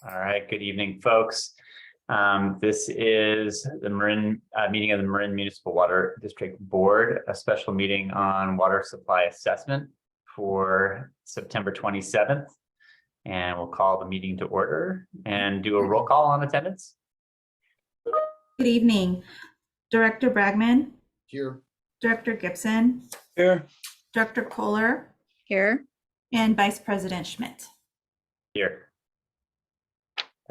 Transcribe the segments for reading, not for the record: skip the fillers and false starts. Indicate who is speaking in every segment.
Speaker 1: All right, good evening, folks. This is the meeting of the Marin Municipal Water District Board, a special meeting on water supply assessment for September 27th. And we'll call the meeting to order and do a roll call on attendance.
Speaker 2: Good evening. Director Bragman.
Speaker 3: Here.
Speaker 2: Director Gibson.
Speaker 3: Here.
Speaker 2: Director Kohler.
Speaker 4: Here.
Speaker 2: And Vice President Schmidt.
Speaker 1: Here.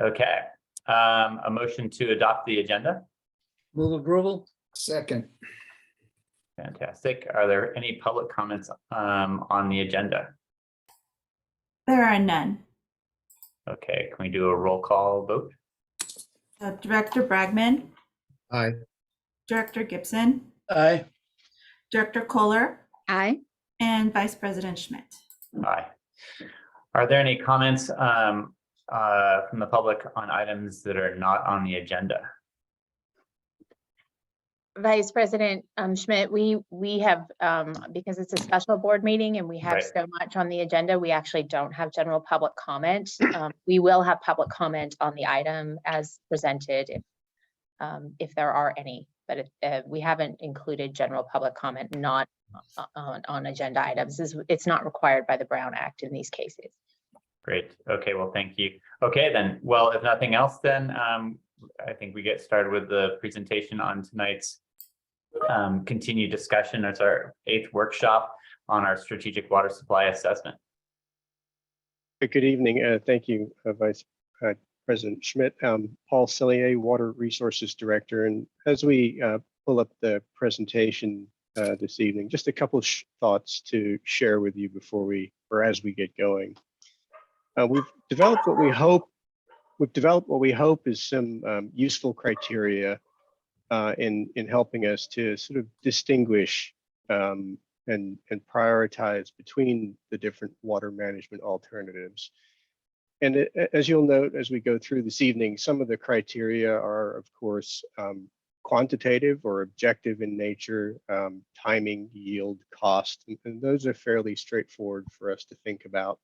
Speaker 1: Okay. A motion to adopt the agenda.
Speaker 3: Move approval. Second.
Speaker 1: Fantastic. Are there any public comments on the agenda?
Speaker 2: There are none.
Speaker 1: Okay, can we do a roll call vote?
Speaker 2: Director Bragman.
Speaker 3: Aye.
Speaker 2: Director Gibson.
Speaker 3: Aye.
Speaker 2: Director Kohler.
Speaker 4: Aye.
Speaker 2: And Vice President Schmidt.
Speaker 1: Aye. Are there any comments from the public on items that are not on the agenda?
Speaker 4: Vice President Schmidt, we have, because it's a special board meeting and we have
Speaker 1: Right.
Speaker 4: so much on the agenda, we actually don't have general public comment. We will have public comment on the item as presented if there are any, but we haven't included general public comment not on agenda items. It's not required by the Brown Act in these cases.
Speaker 1: Great. Okay, well, thank you. Okay, then, well, if nothing else, then I think we get started with the presentation on tonight's continued discussion. It's our 8th workshop on our strategic water supply assessment.
Speaker 5: Good evening. Thank you, Vice President Schmidt. Paul Cellier, Water Resources Director. And as we pull up the presentation this evening, just a couple of thoughts to share with you before as we get going. We've developed what we hope is some useful criteria in helping us to sort of distinguish and prioritize between the different water management alternatives. And as you'll note as we go through this evening, some of the criteria are, of course, quantitative or objective in nature, timing, yield, cost, and those are fairly straightforward for us to think about.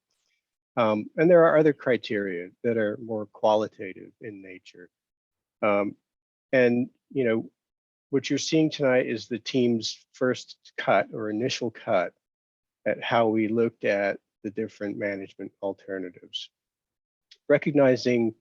Speaker 5: And there are other criteria that are more qualitative in nature. And, you know, what you're seeing tonight is the team's first cut or initial cut at how we looked at the different management alternatives. Recognizing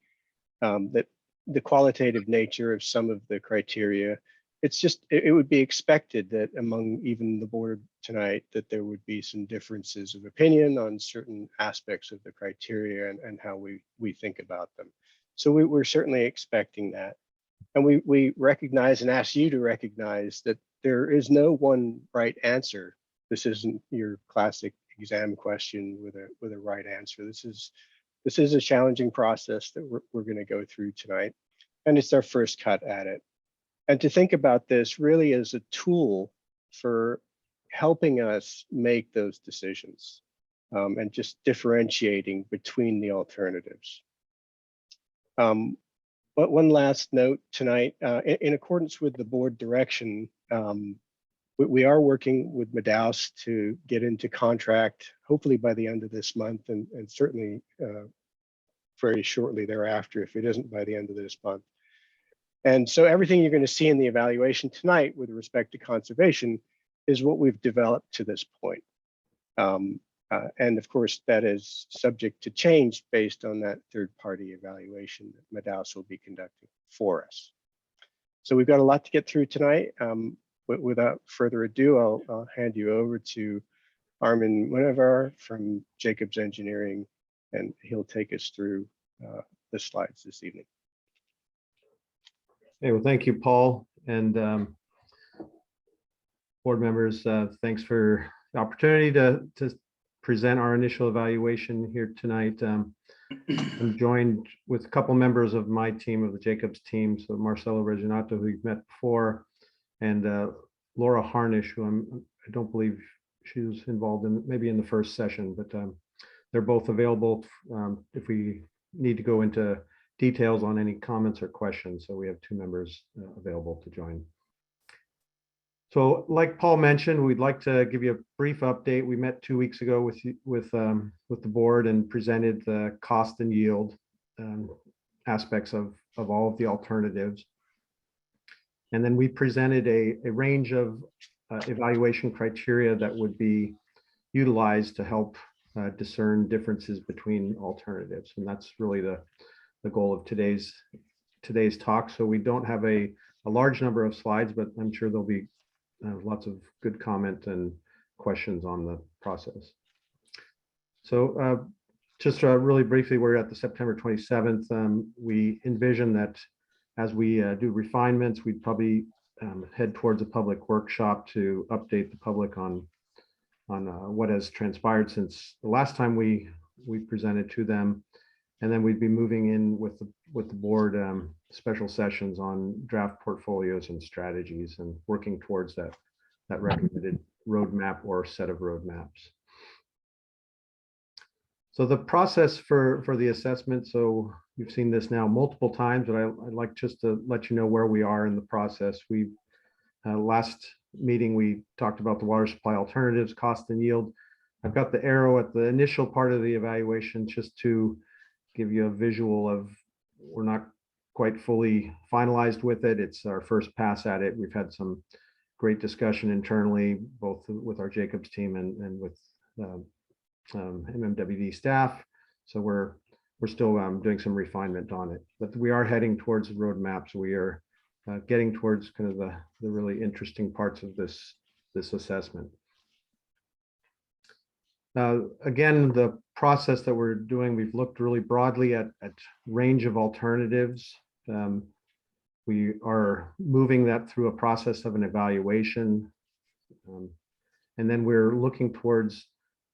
Speaker 5: that the qualitative nature of some of the criteria, it would be expected that among even the board tonight that there would be some differences of opinion on certain aspects of the criteria and how we think about them. So we're certainly expecting that. And we recognize and ask you to recognize that there is no one right answer. This isn't your classic exam question with a right answer. This is a challenging process that we're going to go through tonight. And it's our first cut at it. And to think about this really as a tool for helping us make those decisions and just differentiating between the alternatives. But one last note tonight, in accordance with the board direction, we are working with Madaus to get into contract, hopefully by the end of this month and certainly very shortly thereafter, if it isn't by the end of this month. And so everything you're going to see in the evaluation tonight with respect to conservation is what we've developed to this point. And of course, that is subject to change based on that third-party evaluation that Madaus will be conducting for us. So we've got a lot to get through tonight. But without further ado, I'll hand you over to Armin Munevar from Jacobs Engineering, and he'll take us through the slides this evening.
Speaker 6: Hey, well, thank you, Paul, and board members. Thanks for the opportunity to present our initial evaluation here tonight. I'm joined with a couple members of my team, of the Jacobs team, so Marcelo Reginato, who you've met before, and Laura Harnish, who I don't believe she was involved in maybe in the first session, but they're both available if we need to go into details on any comments or questions. So we have 2 members available to join. So like Paul mentioned, we'd like to give you a brief update. We met 2 weeks ago with the board and presented the cost and yield aspects of all of the alternatives. And then we presented a range of evaluation criteria that would be utilized to help discern differences between alternatives. And that's really the goal of today's talk. So we don't have a large number of slides, but I'm sure there'll be lots of good comment and questions on the process. So just really briefly, we're at the September 27th. We envision that as we do refinements, we'd probably head towards a public workshop to update the public on what has transpired since the last time we presented to them. And then we'd be moving in with the board special sessions on draft portfolios and strategies and working towards that recommended roadmap or set of roadmaps. So the process for the assessment, so you've seen this now multiple times, but I'd like just to let you know where we are in the process. We last meeting, we talked about the water supply alternatives, cost and yield. I've got the arrow at the initial part of the evaluation just to give you a visual of, we're not quite fully finalized with it. It's our first pass at it. We've had some great discussion internally, both with our Jacobs team and with MMWD staff. So we're still doing some refinement on it, but we are heading towards the roadmap. So we are getting towards kind of the really interesting parts of this assessment. Again, the process that we're doing, we've looked really broadly at range of alternatives. We are moving that through a process of an evaluation. And then we're looking towards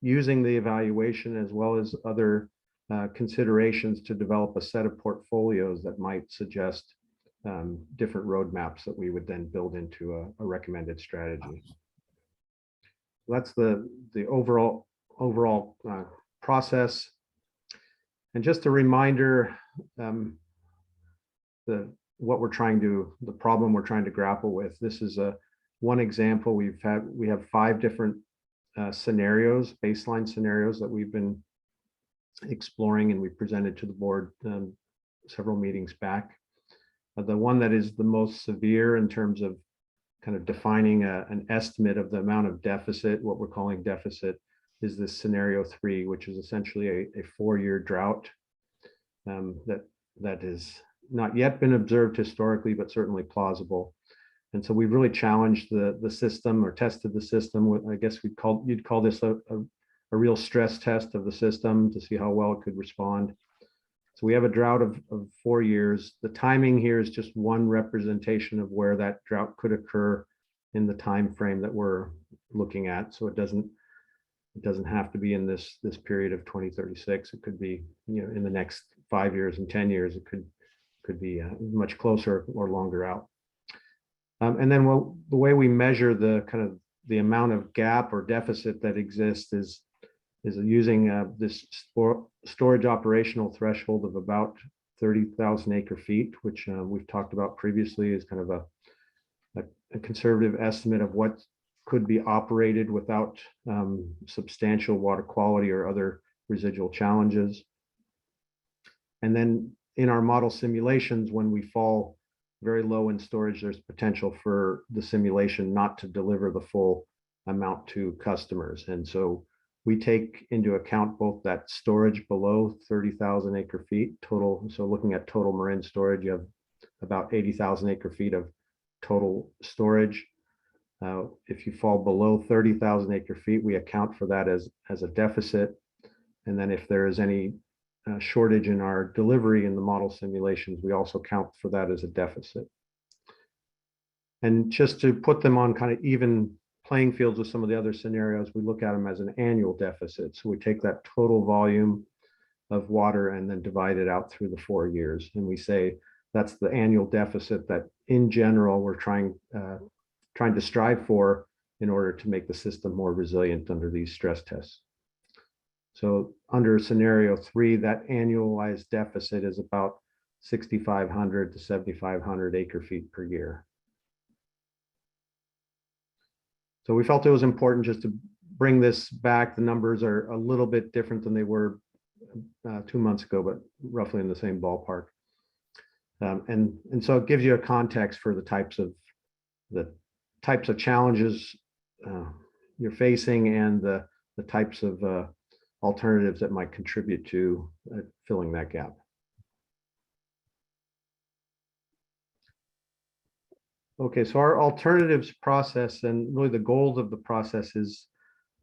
Speaker 6: using the evaluation as well as other considerations to develop a set of portfolios that might suggest different roadmaps that we would then build into a recommended strategy. That's the overall process. And just a reminder, the problem we're trying to grapple with. This is one example. We have 5 different scenarios, baseline scenarios that we've been exploring, and we presented to the board several meetings back. The one that is the most severe in terms of kind of defining an estimate of the amount of deficit, what we're calling deficit, is this scenario 3, which is essentially a 4-year drought that has not yet been observed historically, but certainly plausible. And so we've really challenged the system, or tested the system. I guess you'd call this a real stress test of the system to see how well it could respond. So we have a drought of 4 years. The timing here is just one representation of where that drought could occur in the time frame that we're looking at. So it doesn't have to be in this period of 2036. It could be, in the next 5 years and 10 years. It could be much closer or longer out. And then the way we measure the amount of gap or deficit that exists is using this storage operational threshold of about 30,000 acre feet, which we've talked about previously as kind of a conservative estimate of what could be operated without substantial water quality or other residual challenges. And then in our model simulations, when we fall very low in storage, there's potential for the simulation not to deliver the full amount to customers. And so we take into account both that storage below 30,000 acre feet total. So looking at total marine storage, you have about 80,000 acre feet of total storage. If you fall below 30,000 acre feet, we account for that as a deficit. And then if there is any shortage in our delivery in the model simulations, we also count for that as a deficit. And just to put them on kind of even playing fields with some of the other scenarios, we look at them as an annual deficit. So we take that total volume of water and then divide it out through the 4 years. And we say that's the annual deficit that in general we're trying to strive for in order to make the system more resilient under these stress tests. So under scenario 3, that annualized deficit is about 6,500 to 7,500 acre feet per year. So we felt it was important just to bring this back. The numbers are a little bit different than they were 2 months ago, but roughly in the same ballpark. And so it gives you a context for the types of challenges you're facing and the types of alternatives that might contribute to filling that gap. Okay, so our alternatives process, and really the goals of the process is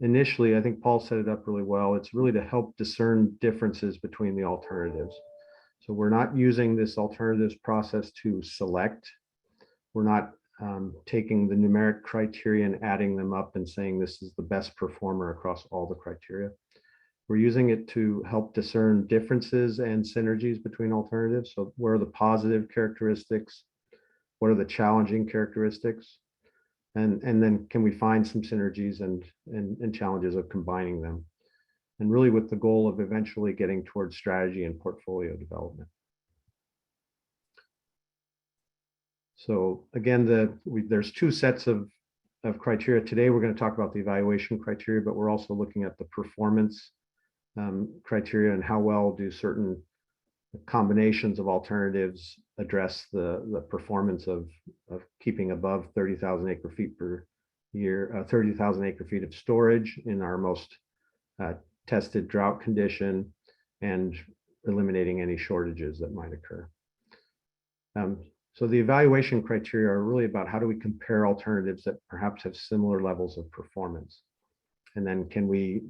Speaker 6: initially, I think Paul set it up really well. It's really to help discern differences between the alternatives. So we're not using this alternatives process to select. We're not taking the numeric criteria and adding them up and saying this is the best performer across all the criteria. We're using it to help discern differences and synergies between alternatives. So where are the positive characteristics? What are the challenging characteristics? And then can we find some synergies and challenges of combining them? And really with the goal of eventually getting towards strategy and portfolio development. So again, there's two sets of criteria. Today, we're going to talk about the evaluation criteria, but we're also looking at the performance criteria and how well do certain combinations of alternatives address the performance of keeping above 30,000 acre feet per year, 30,000 acre feet of storage in our most tested drought condition and eliminating any shortages that might occur. So the evaluation criteria are really about how do we compare alternatives that perhaps have similar levels of performance? And then can we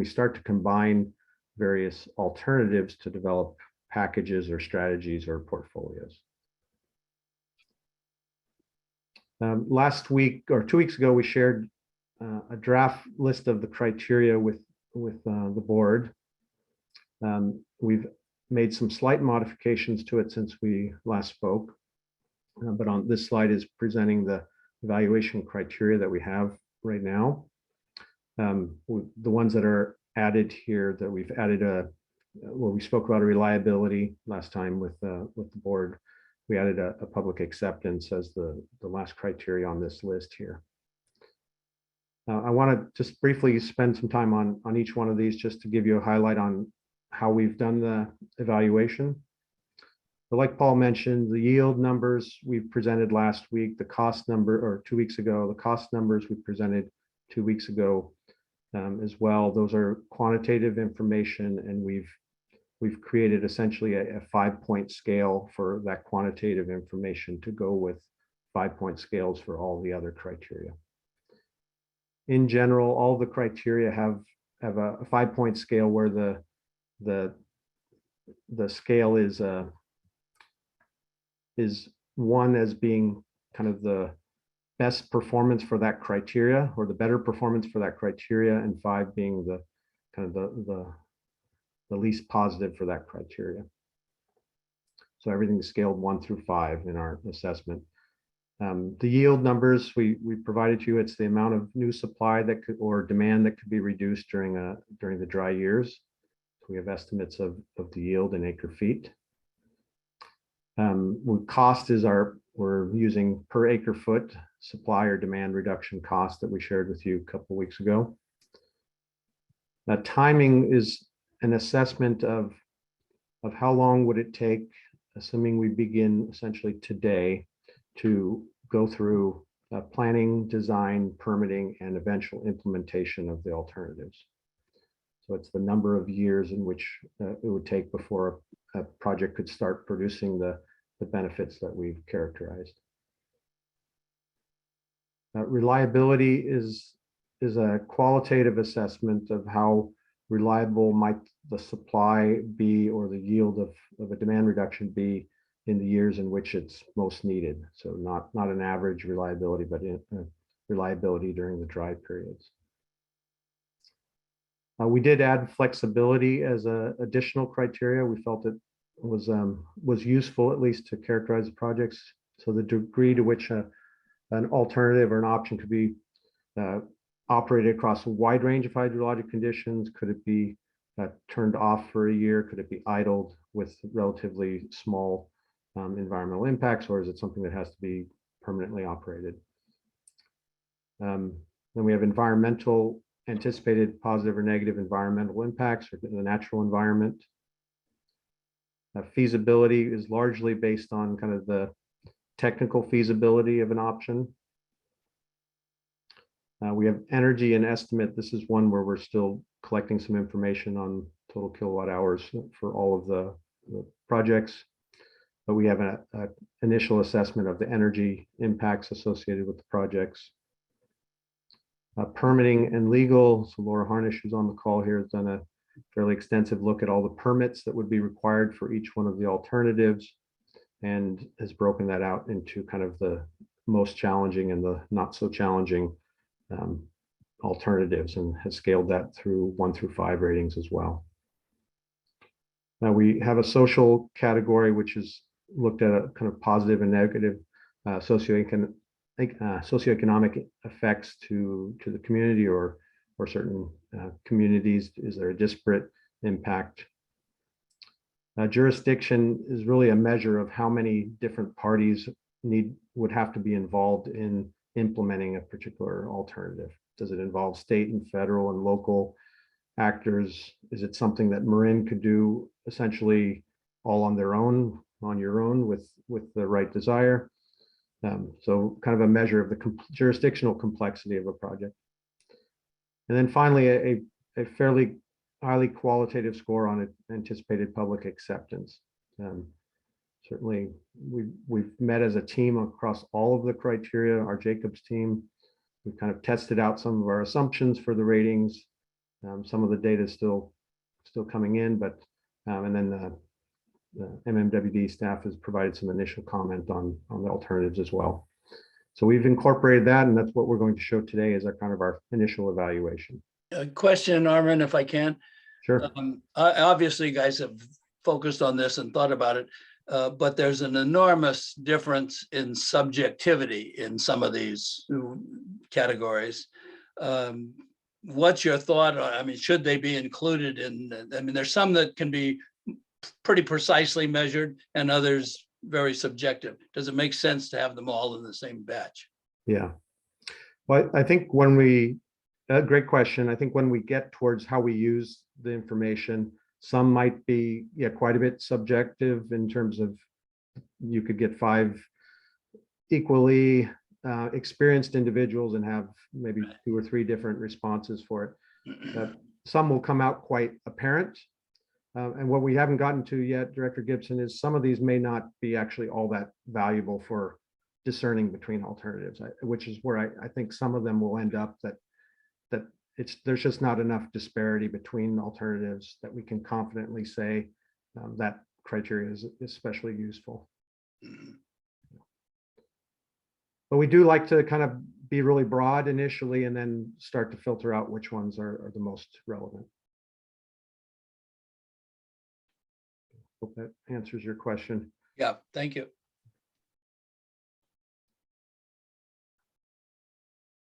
Speaker 6: start to combine various alternatives to develop packages or strategies or portfolios? Last week or 2 weeks ago, we shared a draft list of the criteria with the board. We've made some slight modifications to it since we last spoke. But on this slide is presenting the evaluation criteria that we have right now. The ones that are added here that we've added well, we spoke about a reliability last time with the board. We added a public acceptance as the last criteria on this list here. I want to just briefly spend some time on each one of these just to give you a highlight on how we've done the evaluation. But like Paul mentioned, the yield numbers we presented last week, the cost number, or 2 weeks ago, the cost numbers we presented 2 weeks ago as well. Those are quantitative information, and we've created essentially a 5-point scale for that quantitative information to go with 5-point scales for all the other criteria. In general, all the criteria have a 5-point scale where the scale is 1 as being kind of the best performance for that criteria or the better performance for that criteria, and 5 being the kind of the least positive for that criteria. So everything is scaled 1 through 5 in our assessment. The yield numbers we provided to you, it's the amount of new supply that could, or demand that could be reduced during the dry years. So we have estimates of the yield in acre feet. Cost is we're using per acre foot supply or demand reduction cost that we shared with you a couple of weeks ago. Now, timing is an assessment of how long would it take, assuming we begin essentially today, to go through planning, design, permitting, and eventual implementation of the alternatives. So it's the number of years in which it would take before a project could start producing the benefits that we've characterized. Reliability is a qualitative assessment of how reliable might the supply be or the yield of a demand reduction be in the years in which it's most needed. So not an average reliability, but reliability during the dry periods. We did add flexibility as an additional criteria. We felt it was useful, at least, to characterize the projects. So the degree to which an alternative or an option could be operated across a wide range of hydrologic conditions. Could it be turned off for a year? Could it be idled with relatively small environmental impacts, or is it something that has to be permanently operated? Then we have environmental, anticipated positive or negative environmental impacts or the natural environment. Feasibility is largely based on kind of the technical feasibility of an option. We have energy and estimate. This is one where we're still collecting some information on total kilowatt hours for all of the projects. But we have an initial assessment of the energy impacts associated with the projects. Permitting and legal. So Laura Harnish, who's on the call here, has done a fairly extensive look at all the permits that would be required for each one of the alternatives and has broken that out into kind of the most challenging and the not so challenging alternatives, and has scaled that through 1 through 5 ratings as well. Now we have a social category, which is looked at a kind of positive and negative socioeconomic effects to the community or certain communities. Is there a disparate impact? Jurisdiction is really a measure of how many different parties would have to be involved in implementing a particular alternative. Does it involve state and federal and local actors? Is it something that Marin could do essentially all on their own, on your own, with the right desire? So kind of a measure of the jurisdictional complexity of a project. And then finally, a fairly highly qualitative score on anticipated public acceptance. Certainly, we've met as a team across all of the criteria, our Jacobs team. We've kind of tested out some of our assumptions for the ratings. Some of the data is still coming in, but and then the MMWD staff has provided some initial comment on the alternatives as well. So we've incorporated that, and that's what we're going to show today as our kind of our initial evaluation.
Speaker 7: A question, Armin, if I can.
Speaker 6: Sure.
Speaker 7: Obviously, you guys have focused on this and thought about it, but there's an enormous difference in subjectivity in some of these categories. What's your thought? I mean, should they be included in? I mean, there's some that can be pretty precisely measured and others very subjective. Does it make sense to have them all in the same batch?
Speaker 6: Yeah. Well, I think great question. I think when we get towards how we use the information, some might be quite a bit subjective in terms of you could get 5 equally experienced individuals and have maybe 2 or 3 different responses for it. Some will come out quite apparent. And what we haven't gotten to yet, Director Gibson, is some of these may not be actually all that valuable for discerning between alternatives, which is where I think some of them will end up that there's just not enough disparity between alternatives that we can confidently say that criteria is especially useful. But we do like to kind of be really broad initially and then start to filter out which ones are the most relevant. Hope that answers your question.
Speaker 7: Yeah, thank you.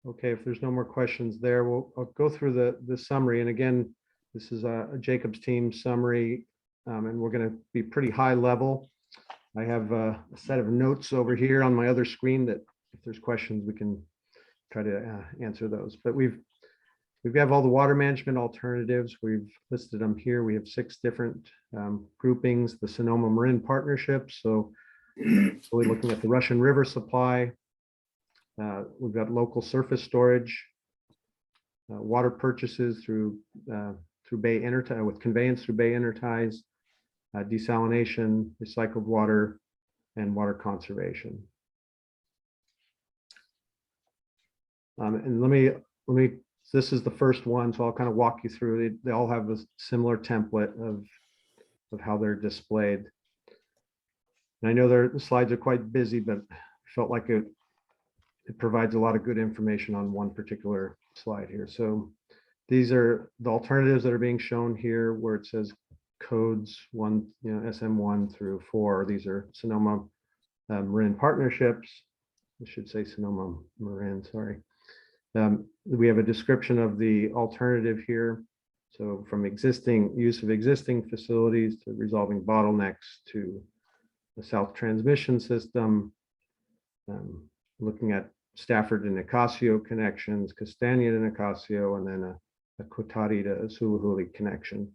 Speaker 6: Okay, if there's no more questions there, I'll go through the summary. And again, this is a Jacobs team summary, and we're going to be pretty high level. I have a set of notes over here on my other screen that if there's questions, we can try to answer those. But we have all the water management alternatives. We've listed them here. We have 6 different groupings. The Sonoma Marin Partnership. So really looking at the Russian River supply. We've got local surface storage, water purchases through Bay Intertie with conveyance through Bay Interties, desalination, recycled water, and water conservation. And let me. This is the first one, so I'll kind of walk you through. They all have a similar template of how they're displayed. And I know the slides are quite busy, but I felt like it provides a lot of good information on one particular slide here. So these are the alternatives that are being shown here where it says codes SM1 through 4. These are Sonoma Marin Partnerships. I should say Sonoma Marin, sorry. We have a description of the alternative here. So from use of existing facilities to resolving bottlenecks to the South Transmission System, looking at Stafford and Nicasio connections, Castagna to Nicasio, and then a Cotati to Suluhuli connection.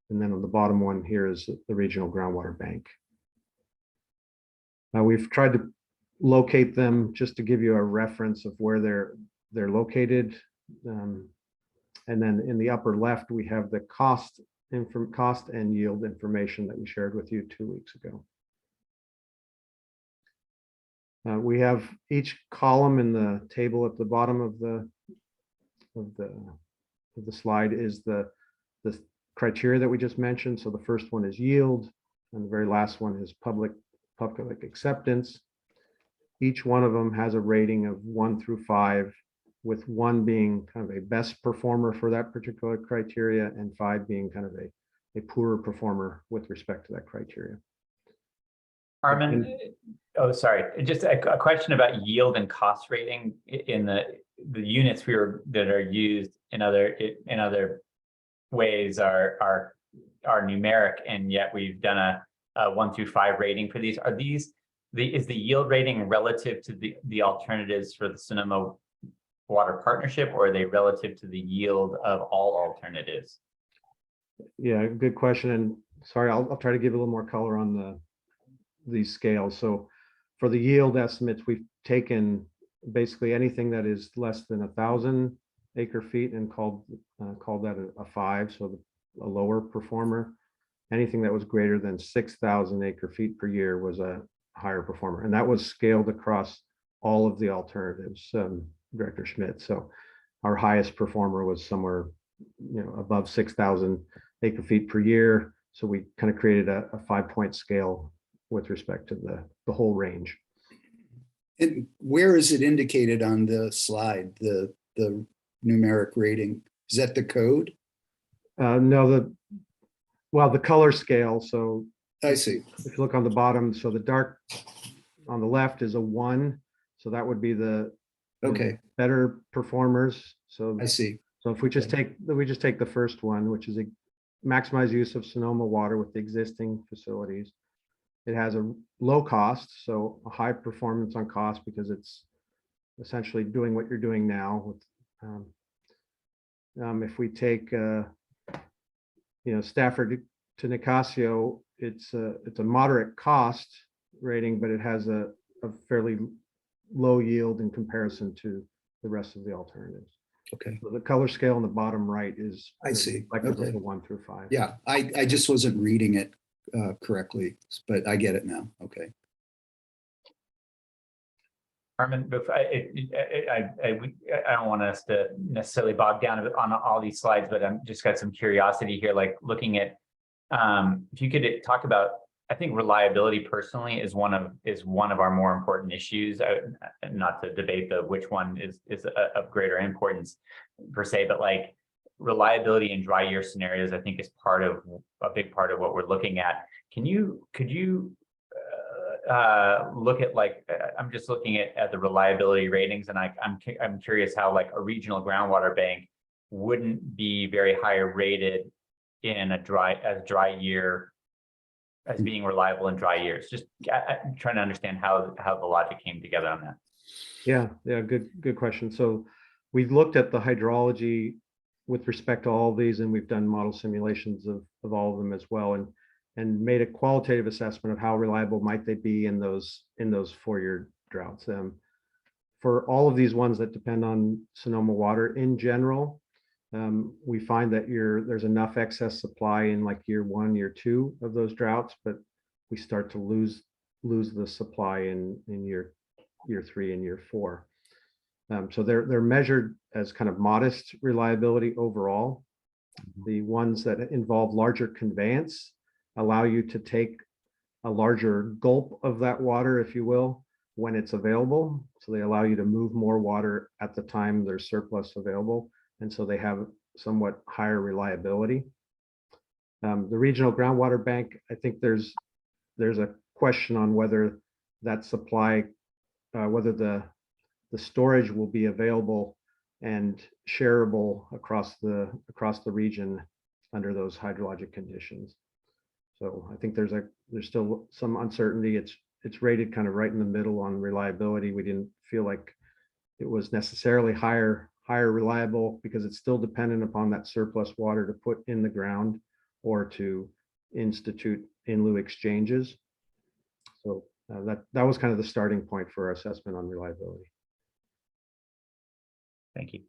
Speaker 6: And then on the bottom one here is the regional groundwater bank. We've tried to locate them just to give you a reference of where they're located. And then in the upper left, we have the cost and yield information that we shared with you 2 weeks ago. We have each column in the table at the bottom of the slide is the criteria that we just mentioned. So the first one is yield, and the very last one is public acceptance. Each one of them has a rating of 1 through 5, with 1 being kind of a best performer for that particular criteria, and 5 being kind of a poorer performer with respect to that criteria.
Speaker 1: Armin, oh, sorry, just a question about yield and cost rating in the units that are used in other ways are numeric, and yet we've done a 1 through 5 rating for these. Are these is the yield rating relative to the alternatives for the Sonoma Water Partnership, or are they relative to the yield of all alternatives?
Speaker 6: Yeah, good question. And sorry, I'll try to give a little more color on these scales. So for the yield estimates, we've taken basically anything that is less than 1,000 acre feet and called that a 5, so a lower performer. Anything that was greater than 6,000 acre feet per year was a higher performer, and that was scaled across all of the alternatives, Director Schmidt. So our highest performer was somewhere, above 6,000 acre feet per year. So we kind of created a 5-point scale with respect to the whole range.
Speaker 3: And where is it indicated on the slide, the numeric rating? Is that the code?
Speaker 6: No, the color scale. So
Speaker 3: I see.
Speaker 6: if you look on the bottom, so the dark on the left is a 1. So that would be the
Speaker 3: Okay,
Speaker 6: better performers. So
Speaker 3: I see.
Speaker 6: So if we just take the first one, which is a maximize use of Sonoma water with the existing facilities. It has a low cost, so a high performance on cost, because it's essentially doing what you're doing now. With if we take Stafford to Nicasio, it's a moderate cost rating, but it has a fairly low yield in comparison to the rest of the alternatives.
Speaker 3: Okay,
Speaker 6: So the color scale on the bottom right is
Speaker 3: I see.
Speaker 6: like
Speaker 3: Okay.
Speaker 6: the 1 through 5.
Speaker 3: Yeah, I just wasn't reading it correctly, but I get it now. Okay.
Speaker 1: Armin, I don't want us to necessarily bog down on all these slides, but I'm just got some curiosity here, like looking at, if you could talk about, I think reliability personally is one of our more important issues. Not to debate which one is of greater importance per se, but like reliability in dry year scenarios, I think is a big part of what we're looking at. Could you look at, like, I'm just looking at the reliability ratings, and I'm curious how like a regional groundwater bank wouldn't be very high rated in a dry year as being reliable in dry years. Just trying to understand how the logic came together on that.
Speaker 6: Yeah, good question. So we've looked at the hydrology with respect to all of these, and we've done model simulations of all of them as well, and made a qualitative assessment of how reliable might they be in those 4-year droughts. For all of these ones that depend on Sonoma water in general, we find that there's enough excess supply in like year 1, year 2 of those droughts, but we start to lose the supply in year 3 and year 4. So they're measured as kind of modest reliability overall. The ones that involve larger conveyance allow you to take a larger gulp of that water, if you will, when it's available. So they allow you to move more water at the time there's surplus available. And so they have somewhat higher reliability. The regional groundwater bank, I think there's a question on whether that supply, whether the storage will be available and shareable across the region under those hydrologic conditions. So I think there's still some uncertainty. It's rated kind of right in the middle on reliability. We didn't feel like it was necessarily higher reliable, because it's still dependent upon that surplus water to put in the ground or to institute in lieu exchanges. So that was kind of the starting point for our assessment on reliability.
Speaker 1: Thank you.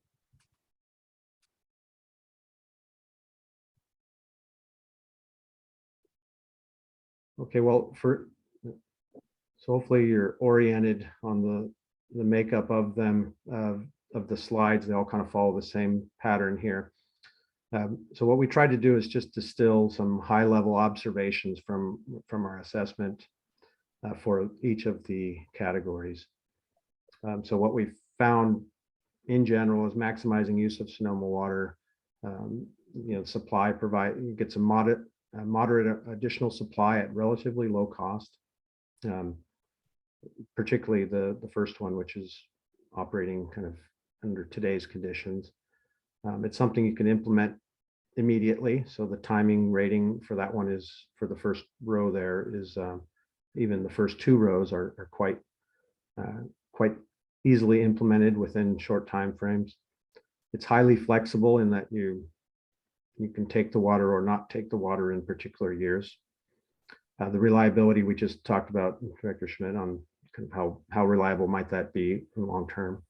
Speaker 6: Okay, well, so hopefully you're oriented on the makeup of them, of the slides. They all kind of follow the same pattern here. So what we tried to do is just distill some high-level observations from our assessment for each of the categories. So what we found in general is maximizing use of Sonoma water. Supply gets a moderate additional supply at relatively low cost. Particularly the first one, which is operating kind of under today's conditions. It's something you can implement immediately. So the timing rating for that one is, for the first row there, is even the first two rows are quite easily implemented within short time frames. It's highly flexible in that you can take the water or not take the water in particular years. The reliability we just talked about, Director Schmidt, on kind of how reliable might that be in long term.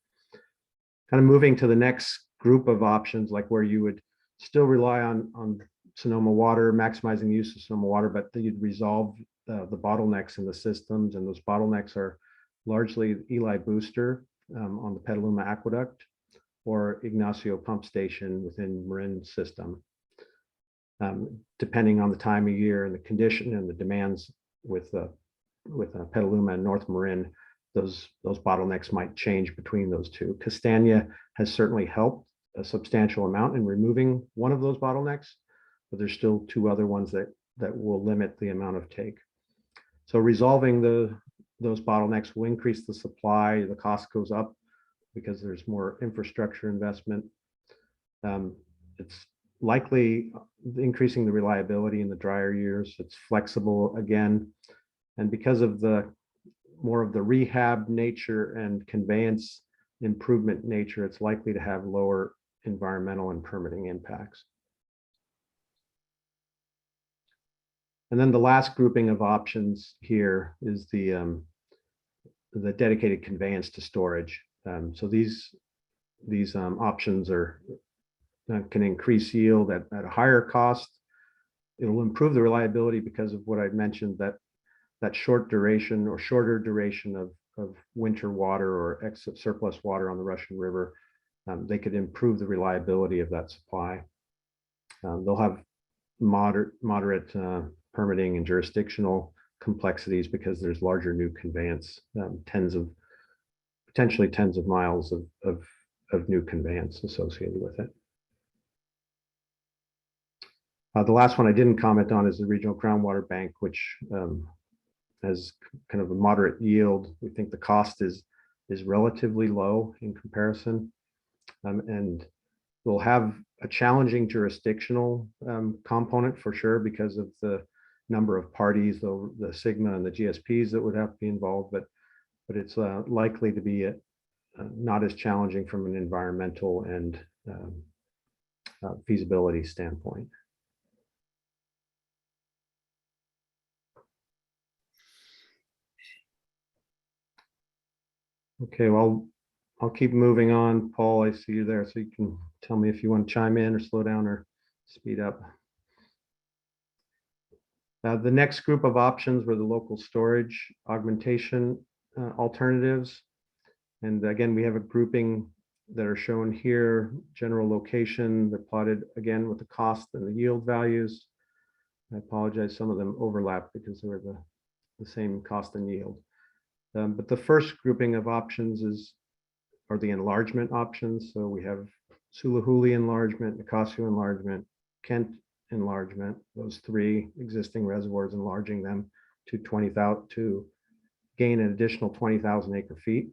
Speaker 6: Kind of moving to the next group of options, like where you would still rely on Sonoma water, maximizing the use of Sonoma water, but you'd resolve the bottlenecks in the systems, and those bottlenecks are largely Eli Booster on the Petaluma Aqueduct or Ignacio Pump Station within Marin system. Depending on the time of year and the condition and the demands with Petaluma and North Marin, those bottlenecks might change between those two. Castagna has certainly helped a substantial amount in removing one of those bottlenecks, but there's still two other ones that will limit the amount of take. So resolving those bottlenecks will increase the supply. The cost goes up because there's more infrastructure investment. It's likely increasing the reliability in the drier years. It's flexible again. And because of more of the rehab nature and conveyance improvement nature, it's likely to have lower environmental and permitting impacts. And then the last grouping of options here is the dedicated conveyance to storage. So these options can increase yield at a higher cost. It'll improve the reliability because of what I mentioned, that short duration or shorter duration of winter water or surplus water on the Russian River. They could improve the reliability of that supply. They'll have moderate permitting and jurisdictional complexities because there's larger new conveyance, potentially tens of miles of new conveyance associated with it. The last one I didn't comment on is the Regional Groundwater Bank, which has kind of a moderate yield. We think the cost is relatively low in comparison, and we'll have a challenging jurisdictional component for sure because of the number of parties, the SIGMA and the GSPs that would have to be involved, but it's likely to be not as challenging from an environmental and feasibility standpoint. Okay, well, I'll keep moving on. Paul, I see you there, so you can tell me if you want to chime in or slow down or speed up. The next group of options were the local storage augmentation alternatives. And again, we have a grouping that are shown here, general location. They're plotted again with the cost and the yield values. I apologize, some of them overlap because they were the same cost and yield. But the first grouping of options are the enlargement options. So we have Sulahuli enlargement, Nicasio enlargement, Kent enlargement, those three existing reservoirs, enlarging them to 20,000 to gain an additional 20,000 acre feet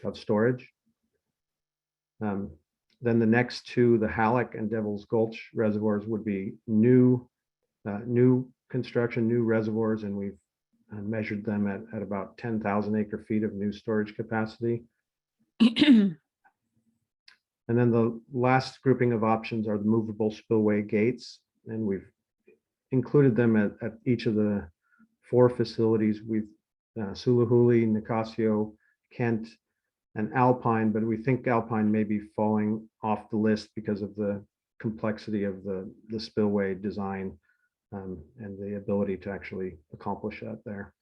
Speaker 6: of storage. Then the next two, the Halleck and Devil's Gulch reservoirs, would be new construction, new reservoirs, and we've measured them at about 10,000 acre feet of new storage capacity. And then the last grouping of options are the movable spillway gates, and we've included them at each of the 4 facilities. We've Sulahuli, Nicasio, Kent, and Alpine, but we think Alpine may be falling off the list because of the complexity of the spillway design and the ability to actually accomplish that there.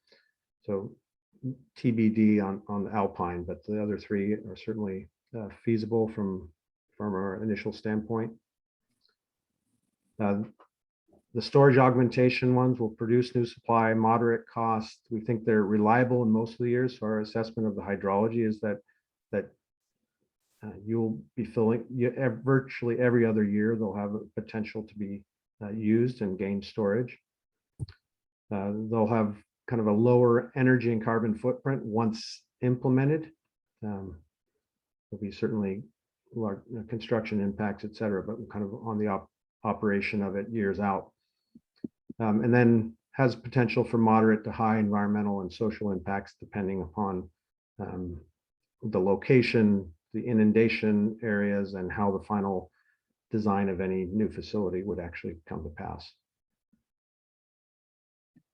Speaker 6: So TBD on the Alpine, but the other 3 are certainly feasible from our initial standpoint. The storage augmentation ones will produce new supply, moderate cost. We think they're reliable in most of the years. So our assessment of the hydrology is that you'll be filling virtually every other year. They'll have a potential to be used and gain storage. They'll have kind of a lower energy and carbon footprint once implemented. There'll be certainly large construction impacts, et cetera, but kind of on the operation of it years out. And then has potential for moderate to high environmental and social impacts depending upon the location, the inundation areas, and how the final design of any new facility would actually come to pass.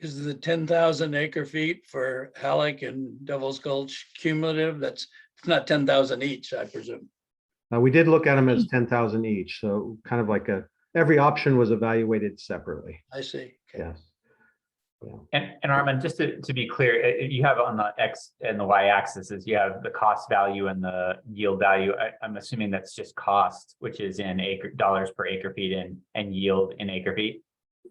Speaker 7: Is the 10,000 acre feet for Halleck and Devil's Gulch cumulative? It's not 10,000 each, I presume.
Speaker 6: We did look at them as 10,000 each, so kind of like every option was evaluated separately.
Speaker 7: I see. Okay.
Speaker 6: Yes.
Speaker 1: And Armin, just to be clear, you have on the X and the Y axis is you have the cost value and the yield value. I'm assuming that's just cost, which is in dollars per acre feet and yield in acre feet.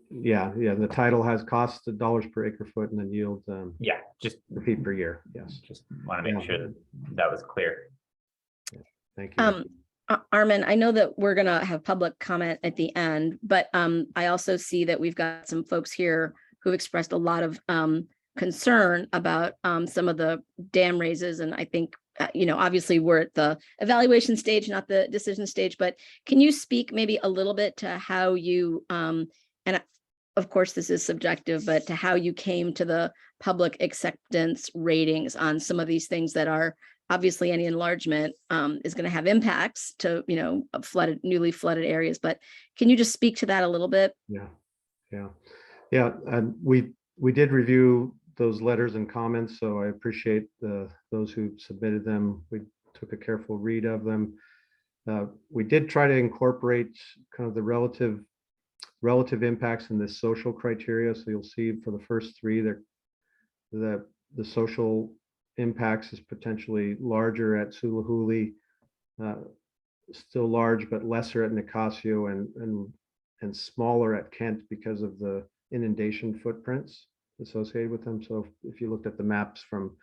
Speaker 6: Yeah. The title has cost of dollars per acre foot and then yield
Speaker 1: Yeah, just
Speaker 6: feet per year. Yes.
Speaker 1: Just want to make sure that was clear.
Speaker 6: Thank you.
Speaker 8: Armin, I know that we're going to have public comment at the end, but I also see that we've got some folks here who've expressed a lot of concern about some of the dam raises. And I think, obviously we're at the evaluation stage, not the decision stage, but can you speak maybe a little bit to how you, and of course this is subjective, but to how you came to the public acceptance ratings on some of these things that are obviously any enlargement is going to have impacts to, newly flooded areas, but can you just speak to that a little bit?
Speaker 6: Yeah. And we did review those letters and comments, so I appreciate those who submitted them. We took a careful read of them. We did try to incorporate kind of the relative impacts in this social criteria. So you'll see for the first 3, the social impacts is potentially larger at Sulahuli, still large, but lesser at Nicasio and smaller at Kent because of the inundation footprints associated with them. So if you looked at the maps from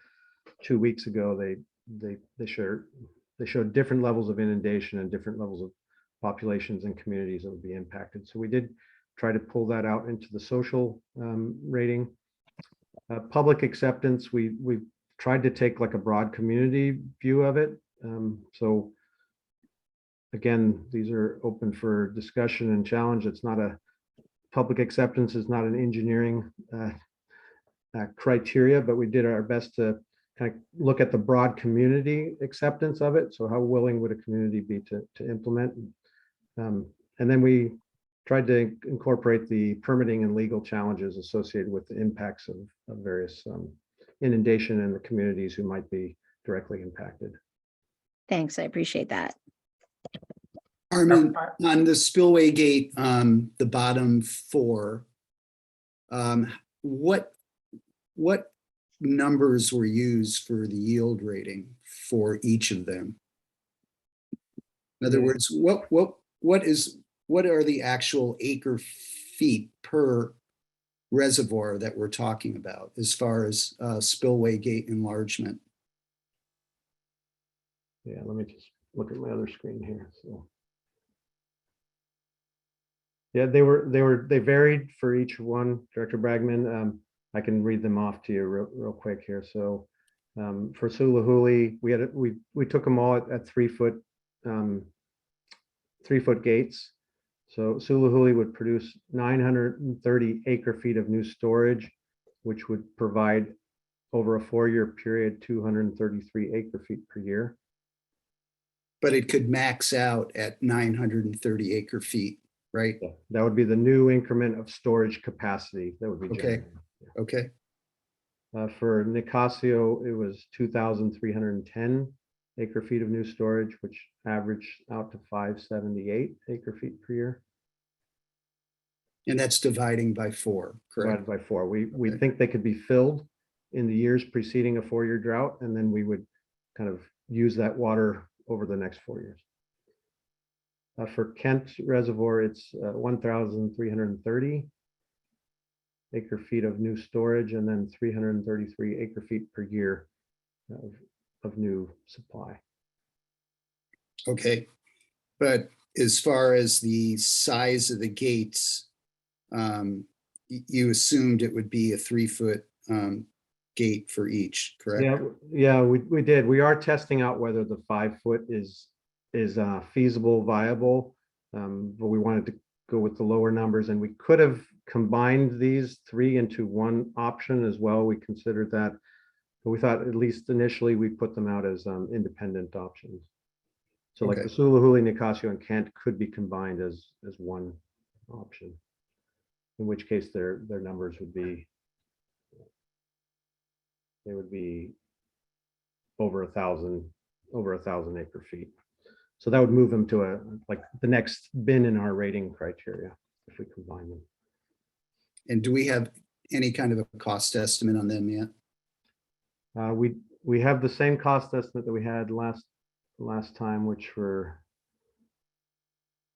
Speaker 6: 2 weeks ago, they showed different levels of inundation and different levels of populations and communities that would be impacted. So we did try to pull that out into the social rating. Public acceptance, we tried to take like a broad community view of it. So again, these are open for discussion and challenge. It's not public acceptance is not an engineering criteria, but we did our best to kind of look at the broad community acceptance of it. So how willing would a community be to implement? And then we tried to incorporate the permitting and legal challenges associated with the impacts of various inundation in the communities who might be directly impacted. Thanks,
Speaker 8: I appreciate that.
Speaker 3: Armin, on the spillway gate, the bottom 4, what numbers were used for the yield rating for each of them? In other words, what are the actual acre feet per reservoir that we're talking about as far as spillway gate enlargement?
Speaker 6: Yeah, let me just look at my other screen here. So yeah, they varied for each one, Director Bragman. I can read them off to you real quick here. So for Sulahuli, we took them all at 3 foot 3 foot gates. So Sulahuli would produce 930 acre feet of new storage, which would provide over a 4-year period, 233 acre feet per year.
Speaker 3: But it could max out at 930 acre feet. right?
Speaker 6: Yeah, that would be the new increment of storage capacity that would be
Speaker 3: Okay.
Speaker 6: generated.
Speaker 3: Okay,
Speaker 6: For Nicasio, it was 2,310 acre feet of new storage, which averaged out to 578 acre feet per year,
Speaker 3: and that's dividing by 4, correct?
Speaker 6: divided by 4. We
Speaker 3: Okay.
Speaker 6: think they could be filled in the years preceding a 4-year drought, and then we would kind of use that water over the next 4 years. For Kent Reservoir, it's 1,330 acre feet of new storage, and then 333 acre feet per year of new supply.
Speaker 3: Okay, but as far as the size of the gates, you assumed it would be a 3-foot gate for each, correct?
Speaker 6: Yeah, we did. We are testing out whether the 5-foot is feasible, viable, but we wanted to go with the lower numbers, and we could have combined these 3 into one option as well. We considered that, but we thought at least initially we put them out as independent options. So like
Speaker 3: Okay.
Speaker 6: the Suluhuli, Nicasio, and Kent could be combined as one option, in which case their numbers would be, they would be over 1,000 acre feet. So that would move them to like the next bin in our rating criteria if we combine them.
Speaker 3: And do we have any kind of a cost estimate on them yet?
Speaker 6: We have the same cost estimate that we had last time, which were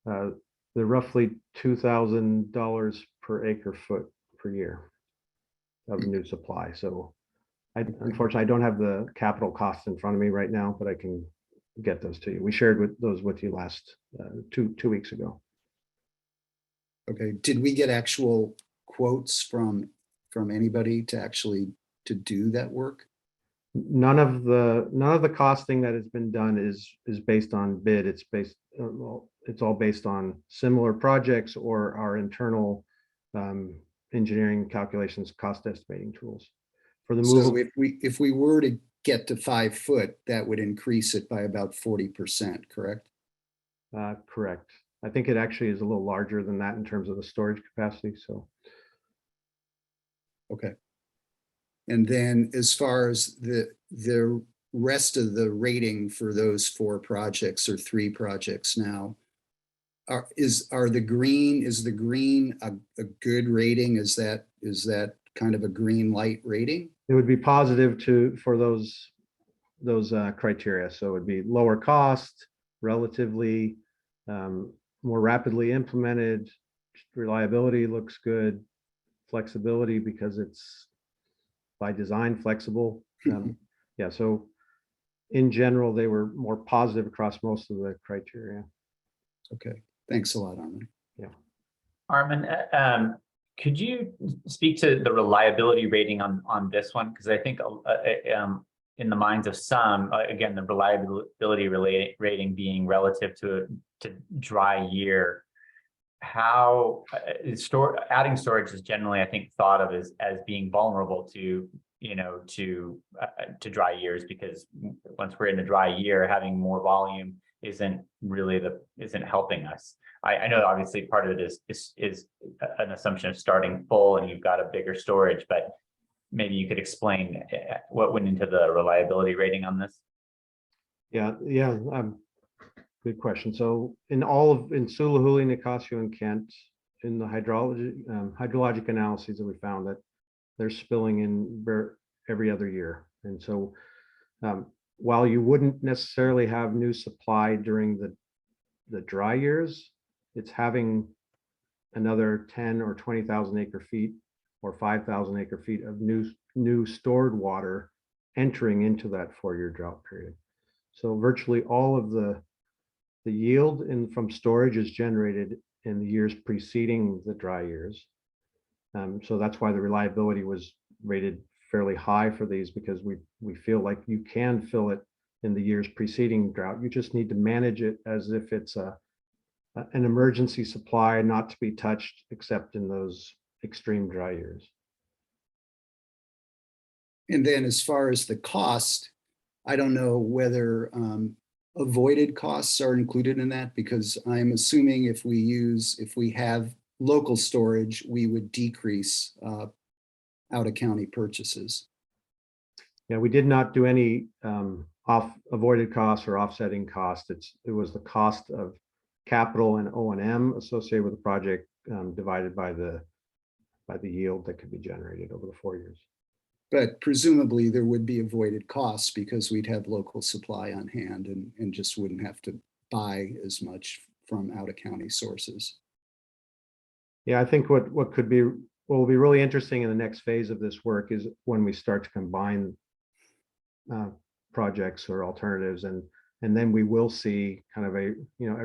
Speaker 6: they're roughly $2,000 per acre foot per year of new supply. So unfortunately, I don't have the capital costs in front of me right now, but I can get those to you. We shared those with you last 2 weeks ago.
Speaker 3: Okay, did we get actual quotes from anybody to do that work?
Speaker 6: None of the costing that has been done is based on bid. It's based, well, it's all based on similar projects or our internal engineering calculations, cost estimating tools. For the
Speaker 3: So
Speaker 6: movable,
Speaker 3: if we were to get to 5 foot, that would increase it by about 40%, correct?
Speaker 6: correct. I think it actually is a little larger than that in terms of the storage capacity. So
Speaker 3: Okay. And then as far as the rest of the rating for those 4 projects or 3 projects now, is the green a good rating? Is that kind of a green light rating?
Speaker 6: it would be positive for those criteria. So it would be lower cost, relatively more rapidly implemented, reliability looks good, flexibility because it's by design flexible. Yeah, so in general, they were more positive across most of the criteria.
Speaker 3: Okay, thanks a lot, Armin.
Speaker 1: Armin, could you speak to the reliability rating on this one? Because I think in the minds of some, again, the reliability rating being relative to dry year, how adding storage is generally, I think, thought of as being vulnerable to dry years, because once we're in a dry year, having more volume isn't helping us. I know obviously part of it is an assumption of starting full and you've got a bigger storage, but maybe you could explain what went into the reliability rating on this.
Speaker 6: Yeah. Good question. So in Suluhuli, Nicasio, and Kent, in the hydrologic analyses that we found that they're spilling in every other year. And so while you wouldn't necessarily have new supply during the dry years, it's having another 10 or 20,000 acre feet or 5,000 acre feet of new stored water entering into that 4-year drought period. So virtually all of the yield from storage is generated in the years preceding the dry years. So that's why the reliability was rated fairly high for these, because we feel like you can fill it in the years preceding drought. You just need to manage it as if it's an emergency supply, not to be touched except in those extreme dry years.
Speaker 3: And then as far as the cost, I don't know whether avoided costs are included in that? Because I'm assuming if we have local storage, we would decrease out-of-county purchases.
Speaker 6: Yeah, we did not do any avoided costs or offsetting costs. It was the cost of capital and O&M associated with the project divided by the yield that could be generated over the 4 years.
Speaker 3: But presumably there would be avoided costs because we'd have local supply on hand and just wouldn't have to buy as much from out-of-county sources.
Speaker 6: Yeah, I think what will be really interesting in the next phase of this work is when we start to combine projects or alternatives, and then we will see kind of a